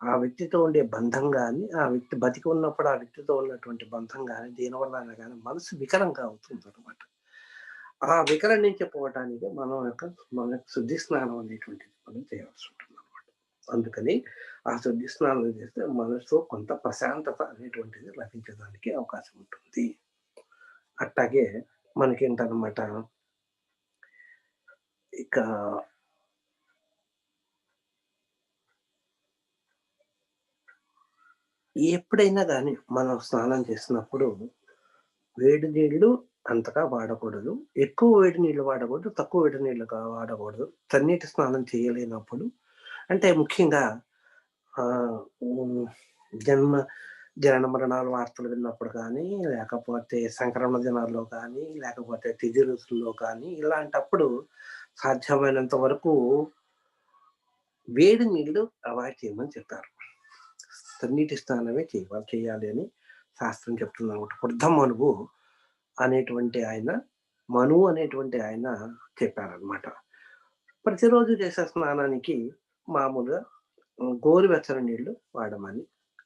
[SPEAKER 2] ఆ వ్యక్తితో ఉండే బంధం గాని, ఆ వ్యక్తి బతికి ఉన్నప్పుడు ఆ వ్యక్తితో ఉన్నటువంటి బంధం గాని, దేనివల్లైనా గాని మనసు వికలంగా అవుతుందనమాట. ఆ వికలం నుంచి పోవటానికి మన శుద్ధి స్నానం అనేటువంటిది మనం చేయాల్సి ఉంటుందనమాట. అందుకని ఆ శుద్ధి స్నానం చేస్తే మనసులో కొంత ప్రశాంతత అనేటువంటిది లభించడానికి అవకాశం ఉంటుంది. అట్టాగే మనకేంటనమాట, ఇక ఎప్పుడైనా గాని మనం స్నానం చేసినప్పుడు వేడి నీళ్ళు అంతగా వాడకూడదు. ఎక్కువ వేడి నీళ్ళు వాడకూడదు. తక్కువ వేడి నీళ్ళు వాడకూడదు. చన్నీటి స్నానం చేయలేనప్పుడు అంటే ముఖ్యంగా ఆహ్, హ్మ్. జన్మ జనన మరణాల వార్తలు విన్నప్పుడు కానీ, లేకపోతే సంక్రమణ దినాల్లో కానీ, లేకపోతే తిథి రోజుల్లో కానీ, ఇలాంటప్పుడు సాధ్యమైనంత వరకు వేడి నీళ్ళు అవాయిడ్ చేయమని చెప్పారు. చన్నీటి స్నానమే చేయాలి అని శాస్త్రం చెప్తుందనమాట. వృద్ధమనువు అనేటువంటి ఆయన, మనువు అనేటువంటి ఆయన చెప్పారనమాట. ప్రతిరోజు చేసే స్నానానికి మామూలుగా గోరువెచ్చని నీళ్లు వాడమని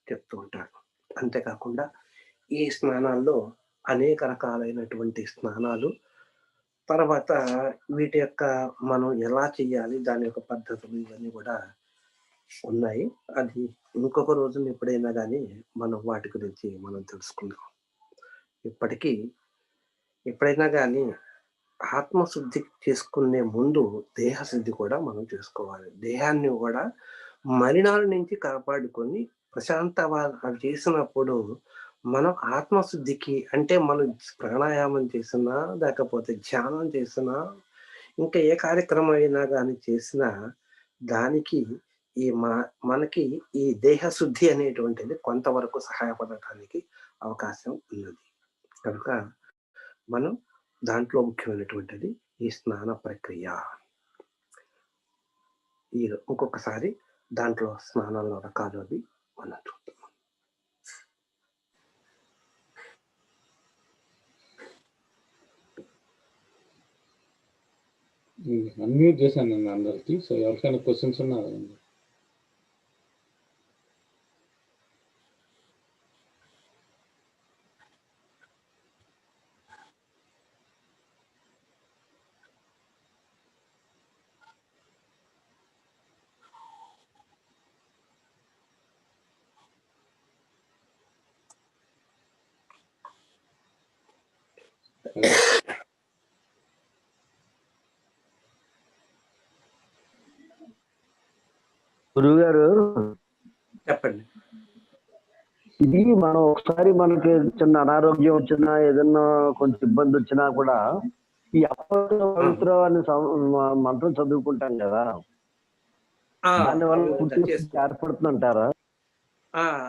[SPEAKER 2] చెప్తూ ఉంటారు. అంతేకాకుండా ఈ స్నానాల్లో అనేక రకాలైనటువంటి స్నానాలు, తర్వాత వీటి యొక్క మనం ఎలా చేయాలి, దాని యొక్క పద్ధతులు ఇవన్నీ గూడా ఉన్నాయి. అది ఇంకొక రోజున ఎప్పుడైనా గానీ మనం వాటి గురించి మనం తెలుసుకుందాం. ఇప్పటికీ ఎప్పుడైనా గానీ ఆత్మశుద్ధి చేసుకునే ముందు దేహశుద్ధి కూడా మనం చేసుకోవాలి. దేహాన్ని గూడా మలినాల నుంచి కాపాడుకొని అవి చేసినప్పుడు మనం ఆత్మశుద్ధికి అంటే మనం ప్రాణాయామం చేసినా, లేకపోతే ధ్యానం చేసినా, ఇంకా ఏ కార్యక్రమం అయినా గాని చేసినా దానికి ఈ మ మనకి ఈ దేహశుద్ధి అనేటువంటిది కొంతవరకు సహాయపడటానికి అవకాశం ఉన్నది. కనుక మనం దాంట్లో ముఖ్యమైనటువంటిది ఈ స్నాన ప్రక్రియ. ఇంకొకసారి దాంట్లో స్నానాల్లో రకాలు అవి మనం చూద్దాం.
[SPEAKER 1] అన్మ్యూట్ చేశానండి అందరికి. సో ఎవరికైనా క్వశ్చన్స్ ఉన్నారా?
[SPEAKER 3] గురువు గారు
[SPEAKER 2] చెప్పండి.
[SPEAKER 3] ఇది మనం ఒకసారి మనకి చిన్న అనారోగ్యం వచ్చినా, ఏదన్నా కొంచెం ఇబ్బంది వచ్చినా కూడా ఈ పవిత్ర అనే మంత్రం చదువుకుంటాం కదా, దానివల్ల ఏర్పడుతుందంటారా?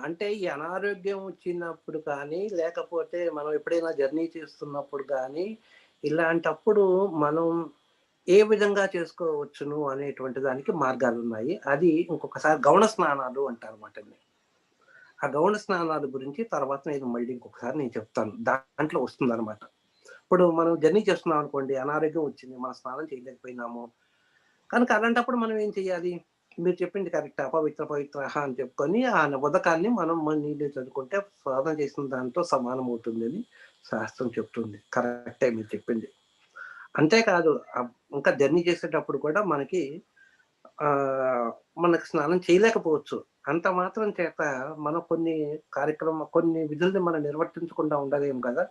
[SPEAKER 2] అంటే ఈ అనారోగ్యం వచ్చినప్పుడు కానీ, లేకపోతే మనం ఎప్పుడైనా జర్నీ చేస్తున్నప్పుడు కానీ, ఇలాంటప్పుడు మనం ఏ విధంగా చేసుకోవచ్చును అనేటువంటి దానికి మార్గాలున్నాయి. అది ఇంకొకసారి గౌణ స్నానాలు అంటారన్నమాట. ఆ గౌణ స్నానాల గురించి తర్వాత మళ్ళీ ఇంకొకసారి నేను చెప్తాను. దాంట్లో వస్తుందన్నమాట. ఇప్పుడు మనం జర్నీ చేస్తున్నాం అనుకోండి, అనారోగ్యం వచ్చింది, మనం స్నానం చేయలేకపోయినాము. కనుక అలాంటప్పుడు మనం ఏం చేయాలి? మీరు చెప్పింది కరెక్ట్. అపవిత్ర పవిత్ర అని చెప్పుకొని ఆ ఉదకాన్ని మనం నీళ్ళు చదువుకుంటే స్నానం చేసిన దాంతో సమానం అవుతుందని శాస్త్రం చెప్తుంది. కరెక్టే మీరు చెప్పింది. అంతేకాదు ఇంకా జర్నీ చేసేటప్పుడు కూడా మనకి మనకు స్నానం చేయలేకపోవచ్చు. అంత మాత్రం చేత మనం కొన్ని విధుల్ని మనం నిర్వర్తించకుండా ఉండలేము కదా!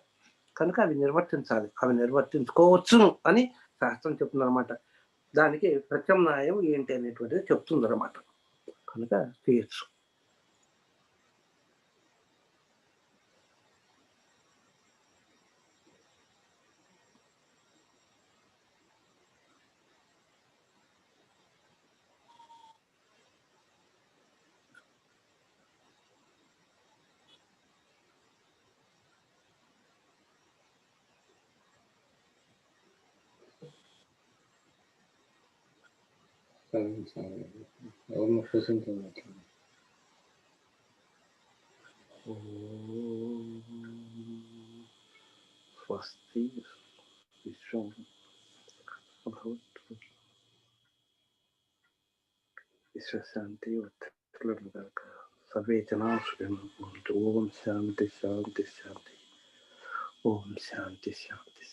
[SPEAKER 2] కనుక అవి నిర్వర్తించాలి. అవి నిర్వర్తించుకోవచ్చును అని శాస్త్రం చెప్తుందనమాట. దానికి ప్రత్యామ్నాయం ఏంటి అనేటువంటిది చెప్తుందనమాట. కనుక చేయొచ్చు.
[SPEAKER 1] ఎవరిని ప్రశ్నించారు?
[SPEAKER 2] స్వస్తి విశ్వం విశ్వశాంతి వర్తిల్లును గాక. సర్వే జనా సుఖినో భవంతు. ఓం శాంతి శాంతి శాంతి. ఓం శాంతి శాంతి.